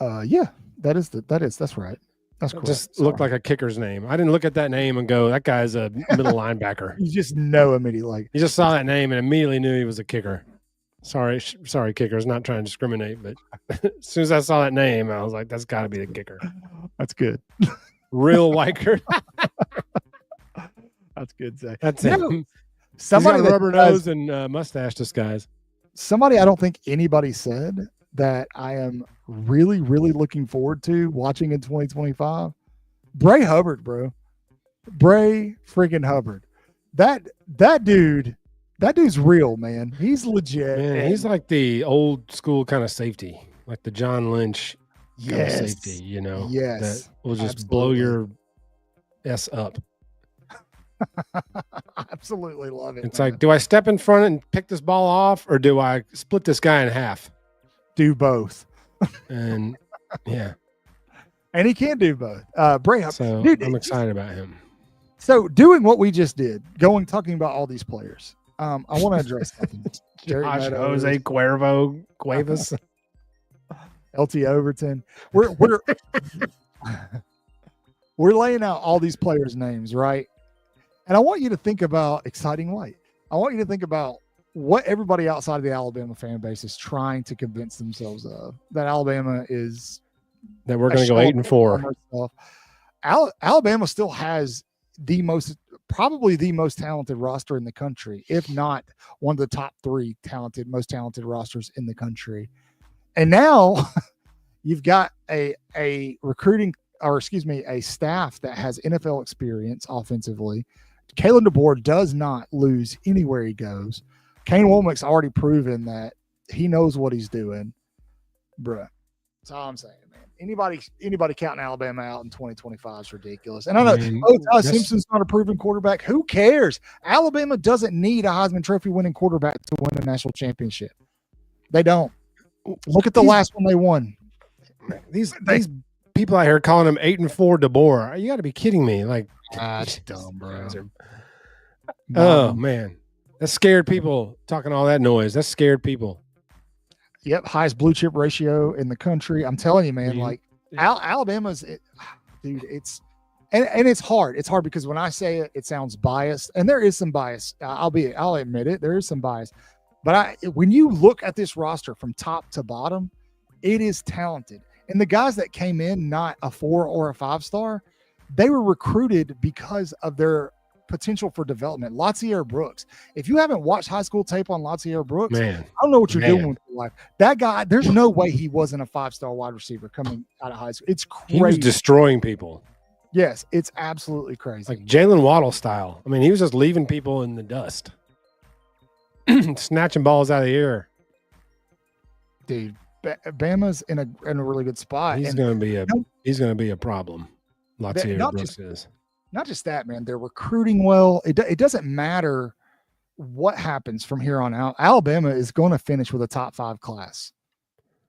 Yeah, that's right. That's correct. Just looked like a kicker's name. I didn't look at that name and go, that guy's a middle linebacker. You just know immediately. You just saw that name and immediately knew he was a kicker. Sorry, kickers, not trying to discriminate, but as soon as I saw that name, I was like, that's got to be the kicker. That's good. Real Weichert. That's good, Zach. That's him. Somebody got a rubber nose and mustache disguise. Somebody I don't think anybody said that I am really, really looking forward to watching in 2025. Bray Hubbard, bro. Bray freaking Hubbard. That dude's real, man. He's legit. Man, he's like the old school kind of safety, like the John Lynch kind of safety, Yes. that will just blow your S up. I absolutely love it. It's like, do I step in front and pick this ball off, or do I split this guy in half? Do both. And yeah. And he can do both. Bray Hubbard. So dude, I'm excited about him. So doing what we just did, talking about all these players, I want to address something. Josh Jose Cuevas, LT Overton. We're laying out all these players' names, right? And I want you to think about Exciting White. I want you to think about what everybody outside of the Alabama fan base is trying to convince themselves of, that Alabama is that we're going to go 8-4. Alabama still has probably the most talented roster in the country, if not one of the top 3 most talented rosters in the country. And now you've got a staff that has NFL experience offensively. Kalen DeBoer does not lose anywhere he goes. Kane Womack's already proven that he knows what he's doing. Bruh, That's all I'm saying, man. Anybody counting Alabama out in 2025 is ridiculous. And I know, Ty Simpson's not a proven quarterback. Who cares? Alabama doesn't need a Heisman Trophy winning quarterback to win a national championship. They don't. Look at the last one they won. These people out here calling him 8-4 DeBoer. You got to be kidding me! Like, that's dumb, bro. Oh man, that scared people talking all that noise. That scared people. Yep, highest blue chip ratio in the country. I'm telling you, man. Like Alabama's, dude. And it's hard. It's hard because when I say it, it sounds biased, and there is some bias. I'll admit it. There is some bias. But when you look at this roster from top to bottom, it is talented. And the guys that came in, not a 4 or a 5-star, they were recruited because of their potential for development. Latsier Brooks. If you haven't watched high school tape on Latsier Brooks, man, I don't know what you're doing with your life. That guy, there's no way he wasn't a 5-star wide receiver coming out of high school. It's crazy. He was destroying people. Yes, it's absolutely crazy. Like Jalen Waddle style. I mean, he was just leaving people in the dust. Snatching balls out of the air. Dude, Bama's in a really good spot. He's going to be a problem. Latsier Brooks is. Not just that, man. They're recruiting well. It doesn't matter what happens from here on out. Alabama is going to finish with a top 5 class.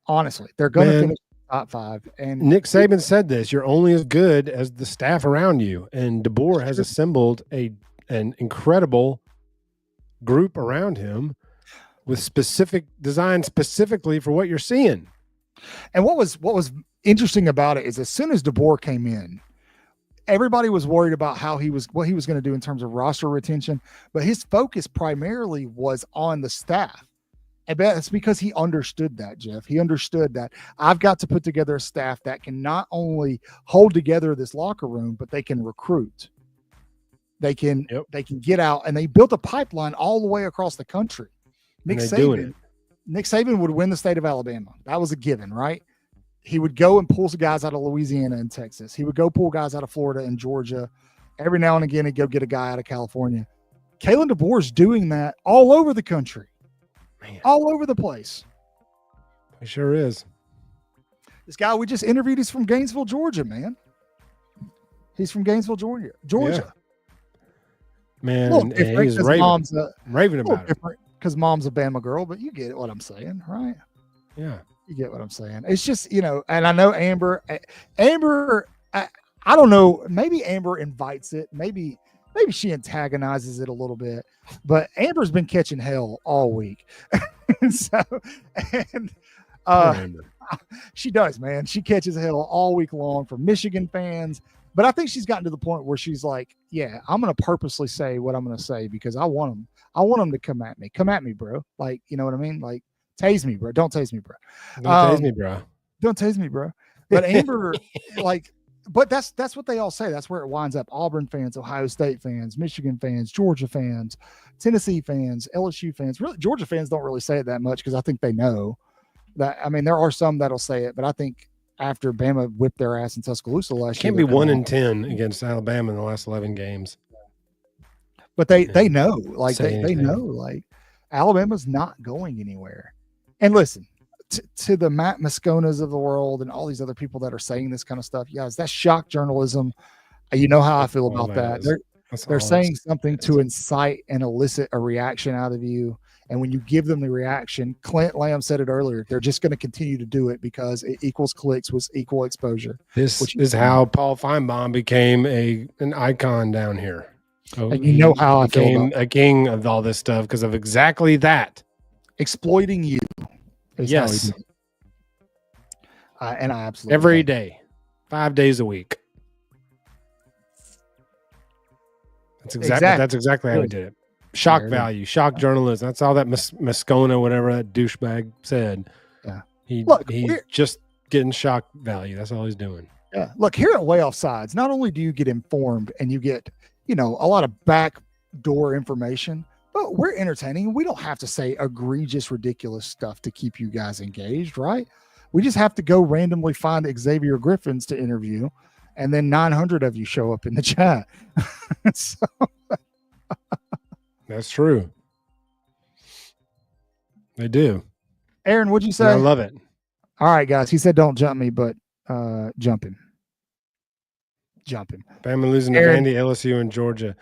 Honestly, they're going to finish top 5. And Nick Saban said this: "You're only as good as the staff around you." And DeBoer has assembled an incredible group around him with specific design specifically for what you're seeing. And what was interesting about it is, as soon as DeBoer came in, everybody was worried about what he was going to do in terms of roster retention, but his focus primarily was on the staff. And that's because he understood that, Jeff. He understood that I've got to put together a staff that can not only hold together this locker room, but they can recruit. They can get out, and they built a pipeline all the way across the country. Nick Saban would win the state of Alabama. That was a given, right? He would go and pull some guys out of Louisiana and Texas. He would go pull guys out of Florida and Georgia. Every now and again, he'd go get a guy out of California. Kalen DeBoer is doing that all over the country, all over the place. He sure is. This guy we just interviewed is from Gainesville, Georgia, man. He's from Gainesville, Georgia. Yeah. Man, he's raving about it. Because mom's a Bama girl, but you get what I'm saying, right? Yeah. You get what I'm saying. It's just, and I know Amber, I don't know, maybe Amber invites it. Maybe she antagonizes it a little bit, but Amber's been catching hell all week. She does, man. She catches hell all week long from Michigan fans. But I think she's gotten to the point where she's like, yeah, I'm going to purposely say what I'm going to say because I want them. I want them to come at me. Come at me, bro. Like, you know what I mean? Like, tase me, bro. Don't tase me, bro. Don't tase me, bro. Don't tase me, bro. But Amber, but that's what they all say. That's where it winds up. Auburn fans, Ohio State fans, Michigan fans, Georgia fans, Tennessee fans, LSU fans. Really, Georgia fans don't really say it that much because I think they know that. I mean, there are some that'll say it, but I think after Bama whipped their ass in Tuscaloosa last year, can't be 1-10 against Alabama in the last 11 games. But they know, like they know, like Alabama's not going anywhere. And listen, to the Matt Mosconas of the world and all these other people that are saying this kind of stuff, guys, that's shock journalism. You know how I feel about that. They're saying something to incite and elicit a reaction out of you. And when you give them the reaction, Clint Lamb said it earlier, they're just going to continue to do it because it equals clicks with equal exposure. This is how Paul Feinbaum became an icon down here. So and you know how I became a king of all this stuff because of exactly that. Exploiting you. Yes. And I absolutely every day, 5 days a week. That's exactly how we did it. Shock value, shock journalism. That's all that Moscona, whatever that douchebag said. Yeah. He's just getting shock value. That's all he's doing. Yeah. Look, here at Waaaay Offsides, not only do you get informed and you get, a lot of backdoor information, but we're entertaining. We don't have to say egregious, ridiculous stuff to keep you guys engaged, right? We just have to go randomly find Xavier Griffins to interview, and then 900 of you show up in the chat. So that's true. They do. Aaron, what'd you say? I love it. All right, guys. He said don't jump me, but jump him. Jump him. Bama losing to Aaron. Vandy, LSU, and Georgia.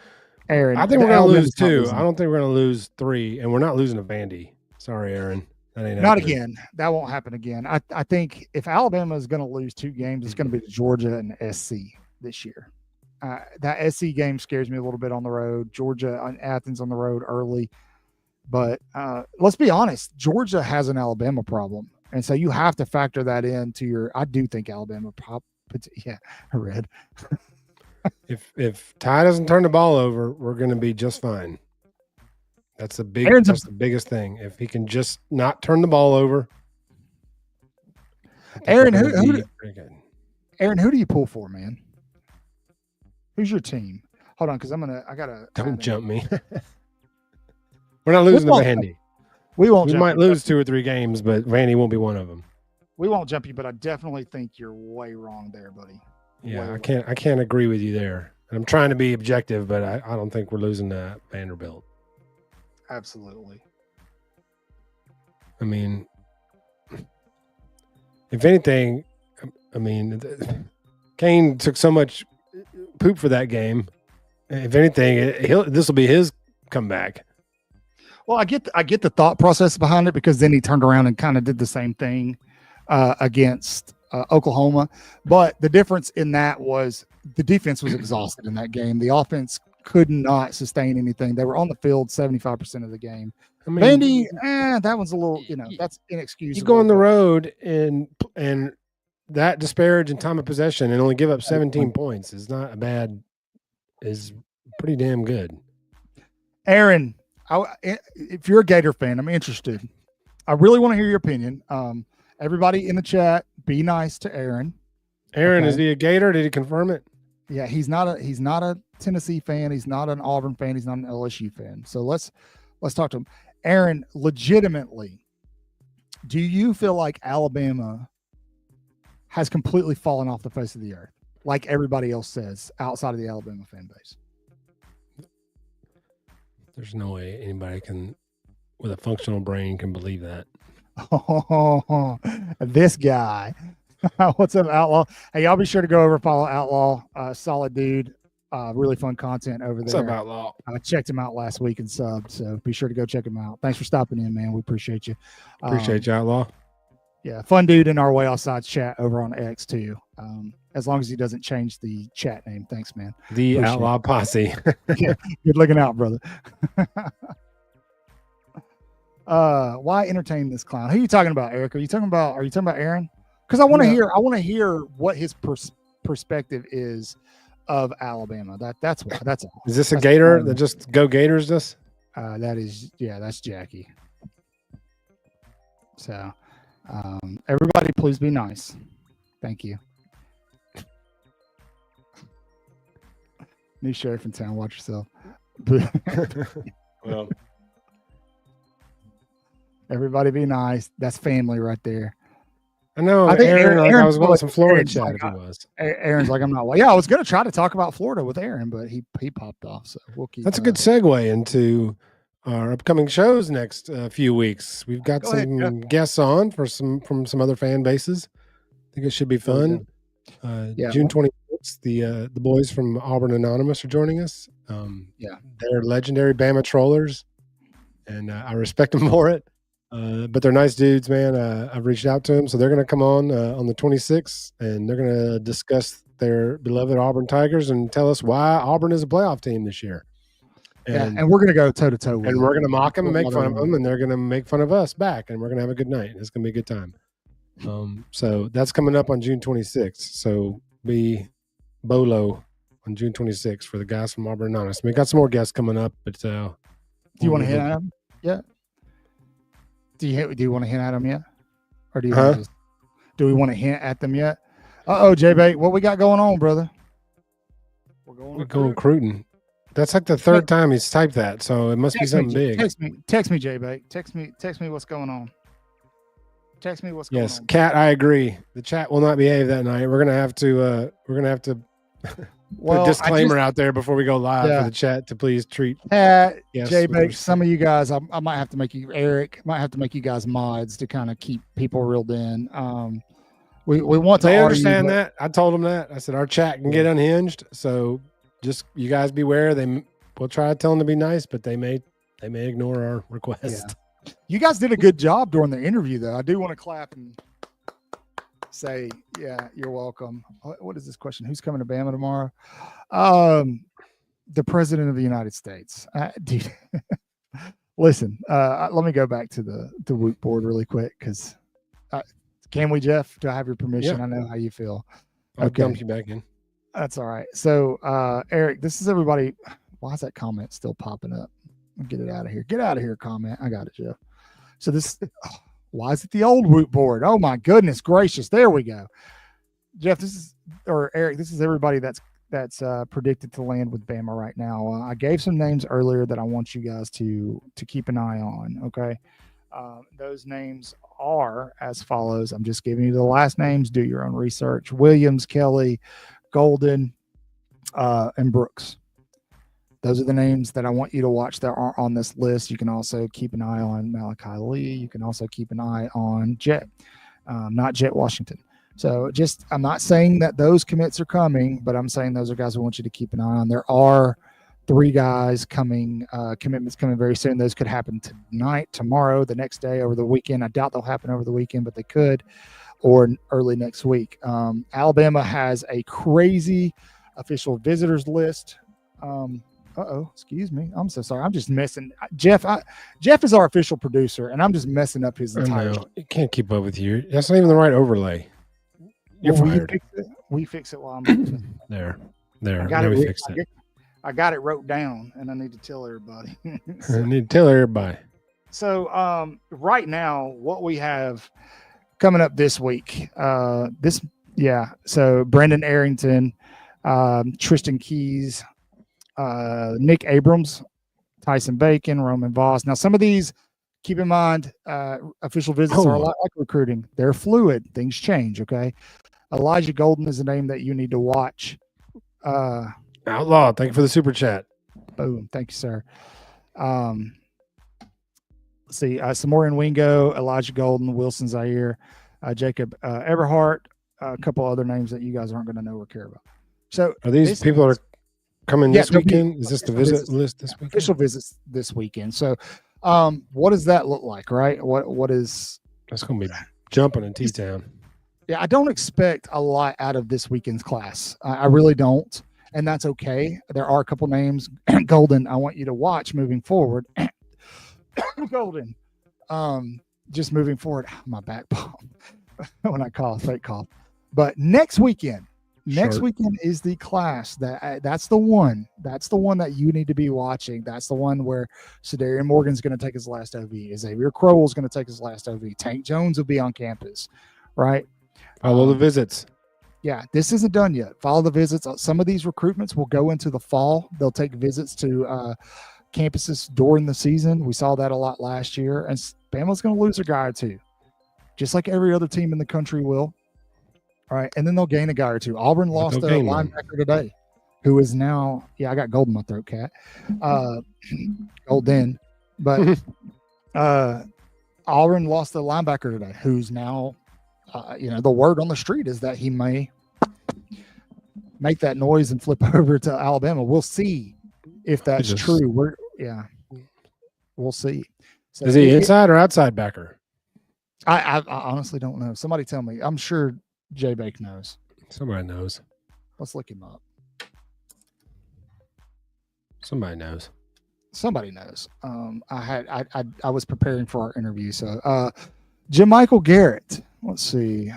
Aaron, I think we're going to lose Alabama's not 2. losing. I don't think we're going to lose 3, and we're not losing to Vandy. Sorry, Aaron. That ain't Not happening. again. That won't happen again. I think if Alabama is going to lose 2 games, it's going to be to Georgia and SC this year. That SC game scares me a little bit on the road. Georgia and Athens on the road early. But let's be honest, Georgia has an Alabama problem. And so you have to factor that into your – I do think Alabama yeah, I read. If Ty doesn't turn the ball over, we're going to be just fine. That's the biggest thing. If he can just not turn the ball over. Aaron, who do you pull for, man? Who's your team? Hold on, because I gotta. Don't jump me. We're not losing to Vandy. We won't. We might lose 2 or 3 games, but Vandy won't be one of them. We won't jump you, but I definitely think you're way wrong there, buddy. Yeah, I can't agree with you there. I'm trying to be objective, but I don't think we're losing to Vanderbilt. Absolutely. I mean, if anything, Kane took so much poop for that game. If anything, this will be his comeback. Well, I get the thought process behind it, because then he turned around and kind of did the same thing against Oklahoma. But the difference in that was the defense was exhausted in that game. The offense could not sustain anything. They were on the field 75% of the game. Vandy, that one's a little, that's inexcusable. You go on the road and that disparage in time of possession and only give up 17 points is not a bad, is pretty damn good. Aaron, if you're a Gator fan, I'm interested. I really want to hear your opinion. Everybody in the chat, be nice to Aaron. Aaron, okay. Is he a Gator? Did he confirm it? Yeah, he's not a Tennessee fan. He's not an Auburn fan. He's not an LSU fan. So let's talk to him. Aaron, legitimately, do you feel like Alabama has completely fallen off the face of the earth, like everybody else says, outside of the Alabama fan base? There's no way anybody with a functional brain can believe that. Oh, this guy. What's up, Outlaw? Hey, y'all be sure to go over and follow Outlaw. Solid dude. Really fun content over there. What's up, Outlaw? I checked him out last week and subbed, so be sure to go check him out. Thanks for stopping in, man. We appreciate you. Appreciate you, Outlaw. Yeah, fun dude in our Waaaay Offsides chat over on X too. As long as he doesn't change the chat name. Thanks, man. The appreciate Outlaw Posse. Yeah, good looking out, brother. Why entertain this clown? Who are you talking about, Eric? Are you talking about Aaron? Because I want to hear what his perspective is of Alabama. That's all. Is this a Gator that just go Gators this? That's Jackie. So everybody please be nice. Thank you. New sheriff in town, watch yourself. Well, everybody be nice. That's family right there. I know. I think Aaron I was wanting some Florida chat if he was. Aaron's like, I'm not. Yeah, I was going to try to talk about Florida with Aaron, but he popped off. So we'll keep. That's a good segue into our upcoming shows next few weeks. We've got some guests on from some other fan bases. I think it should be fun. June 26th, the boys from Auburn Anonymous are joining us. They're legendary Bama trollers, and I respect them for it. But they're nice dudes, man. I've reached out to them, so they're going to come on the 26th, and they're going to discuss their beloved Auburn Tigers and tell us why Auburn is a playoff team this year. And we're going to go toe to toe with them. And we're going to mock them and make fun of them, and they're going to make fun of us back, and we're going to have a good night. It's going to be a good time. So that's coming up on June 26th. So be Bolo on June 26th for the guys from Auburn Anonymous. We got some more guests coming up, but do you want to hit at them? Yeah. Do you want to hint at them yet, or do you? Do we want to hint at them yet? J-Bait, what we got going on, brother? We're going recruiting. That's like the third time he's typed that, so it must be something big. Text me, J-Bait. Text me what's going on. Text me what's going on. Yes, Kat, I agree. The chat will not behave that night. We're gonna have to Put a disclaimer out there before we go live for the chat to please treat J-Bake, some of you guys, I might have to make you, Eric, might have to make you guys mods to kind of keep people reeled in. We want to understand that. I told them that. I said our chat can get unhinged, so just you guys beware. We'll try to tell them to be nice, but they may ignore our request. Yeah. You guys did a good job during the interview, though. I do want to clap and say, yeah, you're welcome. What is this question? Who's coming to Bama tomorrow? The President of the United States. Dude, listen, let me go back to the Woot board really quick because can we, Jeff? Do I have your permission? Yeah. I know how you feel. I'll dump you back in. That's all right. So, Eric, this is everybody. Why is that comment still popping up? Get it out of here. Get out of here, comment. I got it, Jeff. So this, why is it the old Woot board? Oh my goodness gracious. There we go. Jeff, Eric, this is everybody that's predicted to land with Bama right now. I gave some names earlier that I want you guys to keep an eye on. Okay. Those names are as follows. I'm just giving you the last names. Do your own research. Williams, Kelly, Golden, and Brooks. Those are the names that I want you to watch that are on this list. You can also keep an eye on Malachi Lee. You can also keep an eye on Jet, not Jet Washington. So I'm not saying that those commits are coming, but I'm saying those are guys I want you to keep an eye on. There are 3 guys commitments coming very soon. Those could happen tonight, tomorrow, the next day, over the weekend. I doubt they'll happen over the weekend, but they could, or early next week. Alabama has a crazy official visitors list. Excuse me. I'm so sorry. I'm just messing. Jeff is our official producer, and I'm just messing up his entire. I can't keep up with you. That's not even the right overlay. You're fired. Will you fix it while I'm there? We fixed it. I got it wrote down, and I need to tell everybody. I need to tell everybody. So, right now, what we have coming up this week, so Brendan Arrington, Tristan Keys, Nick Abrams, Tyson Bacon, Roman Voss. Now, some of these, keep in mind, official visits are a lot like recruiting. They're fluid. Things change, okay? Elijah Golden is a name that you need to watch. Outlaw, thank you for the super chat. Boom. Thank you, sir. Let's see. Samorian Wingo, Elijah Golden, Wilson Zaire, Jacob Eberhardt, a couple other names that you guys aren't going to know or care about. So are these people that are coming this weekend? Is this the visit list this weekend? Official visits this weekend. So what does that look like, right? What is that's going to be jumping in T-Town. Yeah, I don't expect a lot out of this weekend's class. I really don't. And that's okay. There are a couple names. Golden, I want you to watch moving forward. Golden. Just moving forward. My back pop when I cough, fake cough. But next weekend is the class that's the one. That's the one that you need to be watching. That's the one where Sadarian Morgan's going to take his last OV. Xavier Crowell's going to take his last OV. Tank Jones will be on campus, right? Follow the visits. Yeah, this isn't done yet. Follow the visits. Some of these recruitments will go into the fall. They'll take visits to campuses during the season. We saw that a lot last year. And Bama's going to lose a guy or two, just like every other team in the country will. All right, and then they'll gain a guy or two. Auburn lost their linebacker today, who is now, I got gold in my throat, cat. Golden. But Auburn lost the linebacker today, who's now, the word on the street is that he may make that noise and flip over to Alabama. We'll see if that's true. We'll see. So is he inside or outside backer? I honestly don't know. Somebody tell me. I'm sure J-Bake knows. Somebody knows. Let's look him up. Somebody knows. I was preparing for our interview. So Michael Garrett. Let's see.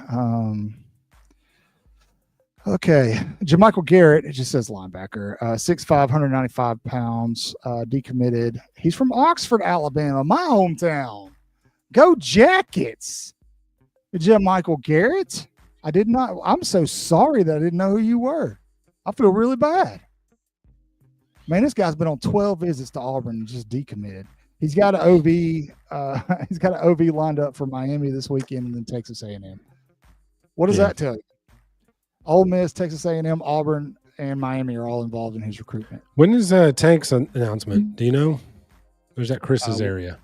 Okay. Michael Garrett, it just says linebacker, 6'5", 195 pounds, decommitted. He's from Oxford, Alabama, my hometown. Go Jackets. Michael Garrett. I'm so sorry that I didn't know who you were. I feel really bad. Man, this guy's been on 12 visits to Auburn and just decommitted. He's got an OV. He's got an OV lined up for Miami this weekend and then Texas A&M. What does that tell you? Ole Miss, Texas A&M, Auburn, and Miami are all involved in his recruitment. When is Tank's announcement? Do you know? Or is that Chris's area?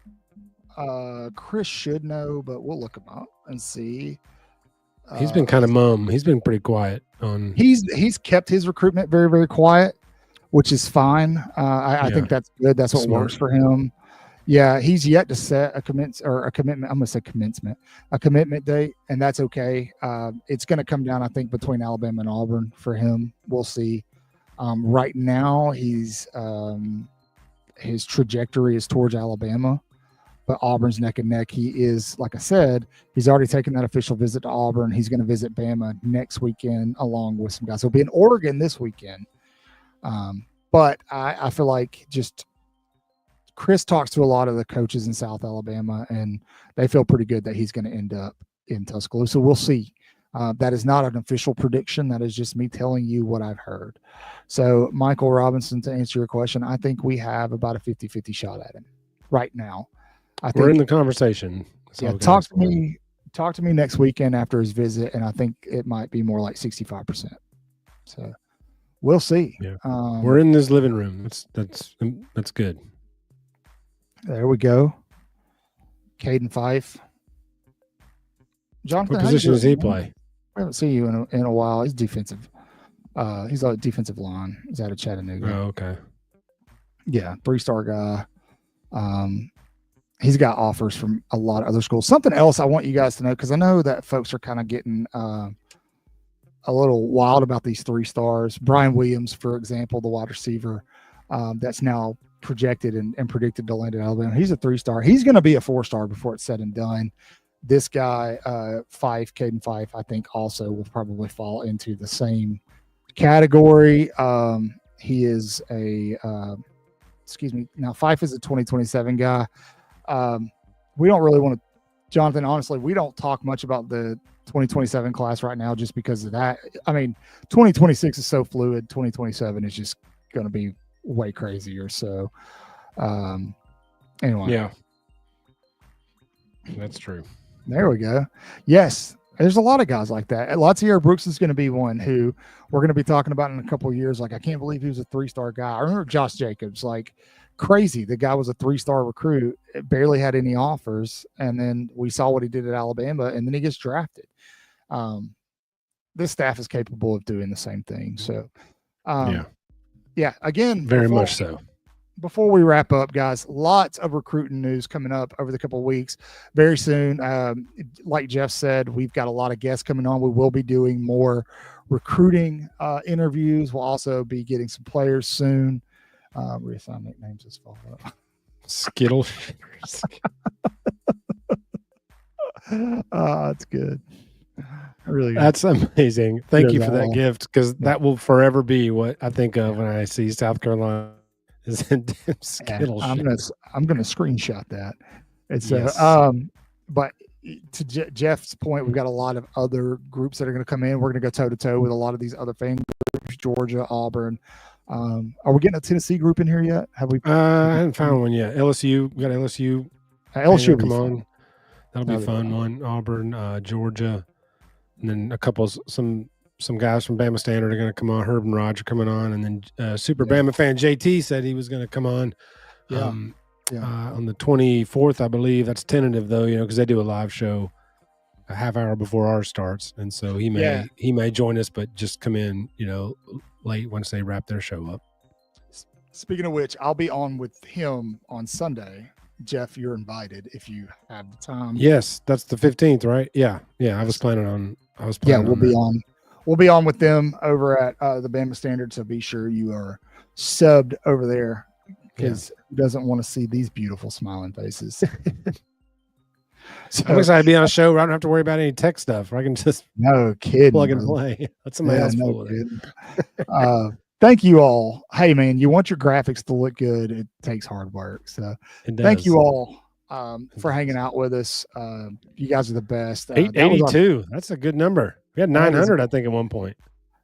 Chris should know, but we'll look him up and see. He's been kind of mum. He's been pretty quiet on. He's kept his recruitment very, very quiet, which is fine. I think that's good. That's what Smart. works for him. Yeah, he's yet to set a commitment. I'm going to say a commitment date, and that's okay. It's going to come down, I think, between Alabama and Auburn for him. We'll see. Right now, his trajectory is towards Alabama, but Auburn's neck and neck. He is, like I said, he's already taken that official visit to Auburn. He's going to visit Bama next weekend along with some guys. He'll be in Oregon this weekend. But I feel like just Chris talks to a lot of the coaches in South Alabama, and they feel pretty good that he's going to end up in Tuscaloosa. We'll see. That is not an official prediction. That is just me telling you what I've heard. So, Michael Robinson, to answer your question, I think we have about a 50-50 shot at him right now. We're in the conversation. Yeah, talk to me next weekend after his visit, and I think it might be more like 65%. So, we'll see. Yeah. We're in this living room. That's good. There we go. Caden Fife. Jonathan, what position does he play? I haven't seen you in a while. He's defensive. He's on a defensive line. He's out of Chattanooga. Oh, okay. Yeah, 3-star guy. He's got offers from a lot of other schools. Something else I want you guys to know, because I know that folks are kind of getting a little wild about these 3 stars. Brian Williams, for example, the wide receiver, that's now projected and predicted to land at Alabama. He's a 3-star. He's going to be a 4-star before it's said and done. This guy, Caden Fife, I think also will probably fall into the same category. He is now Fife is a 2027 guy. We don't really want to, Jonathan, honestly, we don't talk much about the 2027 class right now just because of that. I mean, 2026 is so fluid. 2027 is just going to be way crazier. So, anyway. Yeah. That's true. There we go. Yes. There's a lot of guys like that. Latsier Brooks is going to be one who we're going to be talking about in a couple of years. Like, I can't believe he was a 3-star guy. I remember Josh Jacobs, like crazy. The guy was a 3-star recruit, barely had any offers. And then we saw what he did at Alabama, and then he gets drafted. This staff is capable of doing the same thing. So, yeah, again, very much so. Before we wrap up, guys, lots of recruiting news coming up over the couple of weeks. Very soon, like Jeff said, we've got a lot of guests coming on. We will be doing more recruiting interviews. We'll also be getting some players soon. Reassign nicknames as follow. Skittle. It's good. Really good. That's amazing. Thank you for that gift, because that will forever be what I think of when I see South Carolina. Skittle. I'm gonna screenshot that. It's yes. But to Jeff's point, we've got a lot of other groups that are going to come in. We're going to go toe to toe with a lot of these other fan groups: Georgia, Auburn. Are we getting a Tennessee group in here yet? Have we? I haven't found one yet. LSU. We got LSU. LSU come on. That'll be a fun one. Auburn, Georgia, and then a couple some guys from Bama Standard are going to come on. Herb and Roger coming on, and then Super Bama fan JT said he was going to come on. On the 24th, I believe. That's tentative though, because they do a live show a half hour before ours starts, and so he may join us, but just come in, late once they wrap their show up. Speaking of which, I'll be on with him on Sunday. Jeff, you're invited if you have the time. Yes, that's the 15th, right? Yeah. I was planning on. We'll be on with them over at the Bama Standard, so be sure you are subbed over there, because who doesn't want to see these beautiful smiling faces? So, I'm excited to be on a show where I don't have to worry about any tech stuff. Where I can just plug and play. That's somebody else. Thank you all. Hey, man, you want your graphics to look good. It takes hard work. So thank you all for hanging out with us. You guys are the best. 882. That's a good number. We had 900, I think, at one point.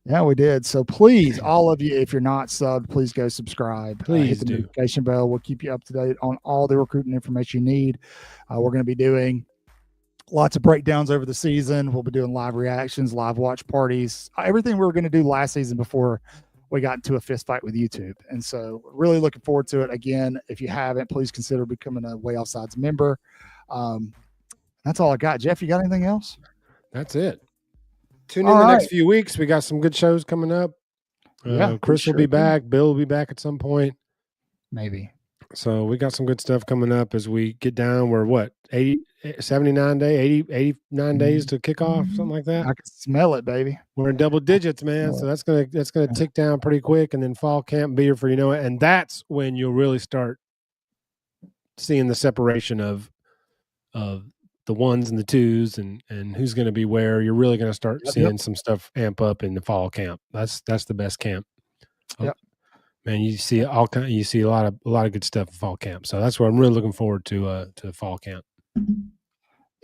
Yeah, we did. So please, all of you, if you're not subbed, please go subscribe. Please hit the notification bell. We'll keep you up to date on all the recruiting information you need. We're going to be doing lots of breakdowns over the season. We'll be doing live reactions, live watch parties, everything we were going to do last season before we got into a fist fight with YouTube. And so really looking forward to it. Again, if you haven't, please consider becoming a Waaaay Offsides member. That's all I got. Jeff, you got anything else? That's it. Tune in the next few weeks. We got some good shows coming up. Chris will be back. Bill will be back at some point. Maybe. So we got some good stuff coming up as we get down. We're what, 79 days, 89 days to kick off, something like that. I can smell it, baby. We're in double digits, man. So that's gonna tick down pretty quick, and then fall camp be here for it. And that's when you'll really start seeing the separation of the ones and the twos and who's going to be where. You're really going to start seeing some stuff amp up in the fall camp. That's the best camp. Yep. Man, you see a lot of good stuff in fall camp. So that's what I'm really looking forward to fall camp.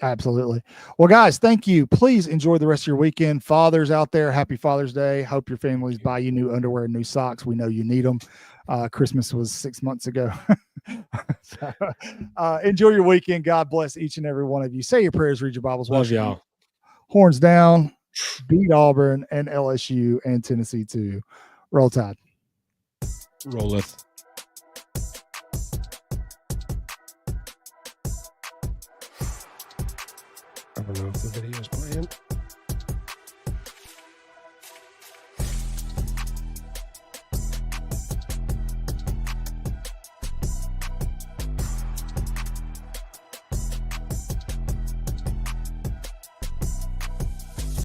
Absolutely. Well, guys, thank you. Please enjoy the rest of your weekend. Fathers out there, happy Father's Day. Hope your families buy you new underwear and new socks. We know you need them. Christmas was 6 months ago. So, enjoy your weekend. God bless each and every one of you. Say your prayers, read your Bibles. Love y'all. Horns down, beat Auburn and LSU and Tennessee too. Roll Tide. Rolleth. I don't know if the video is playing.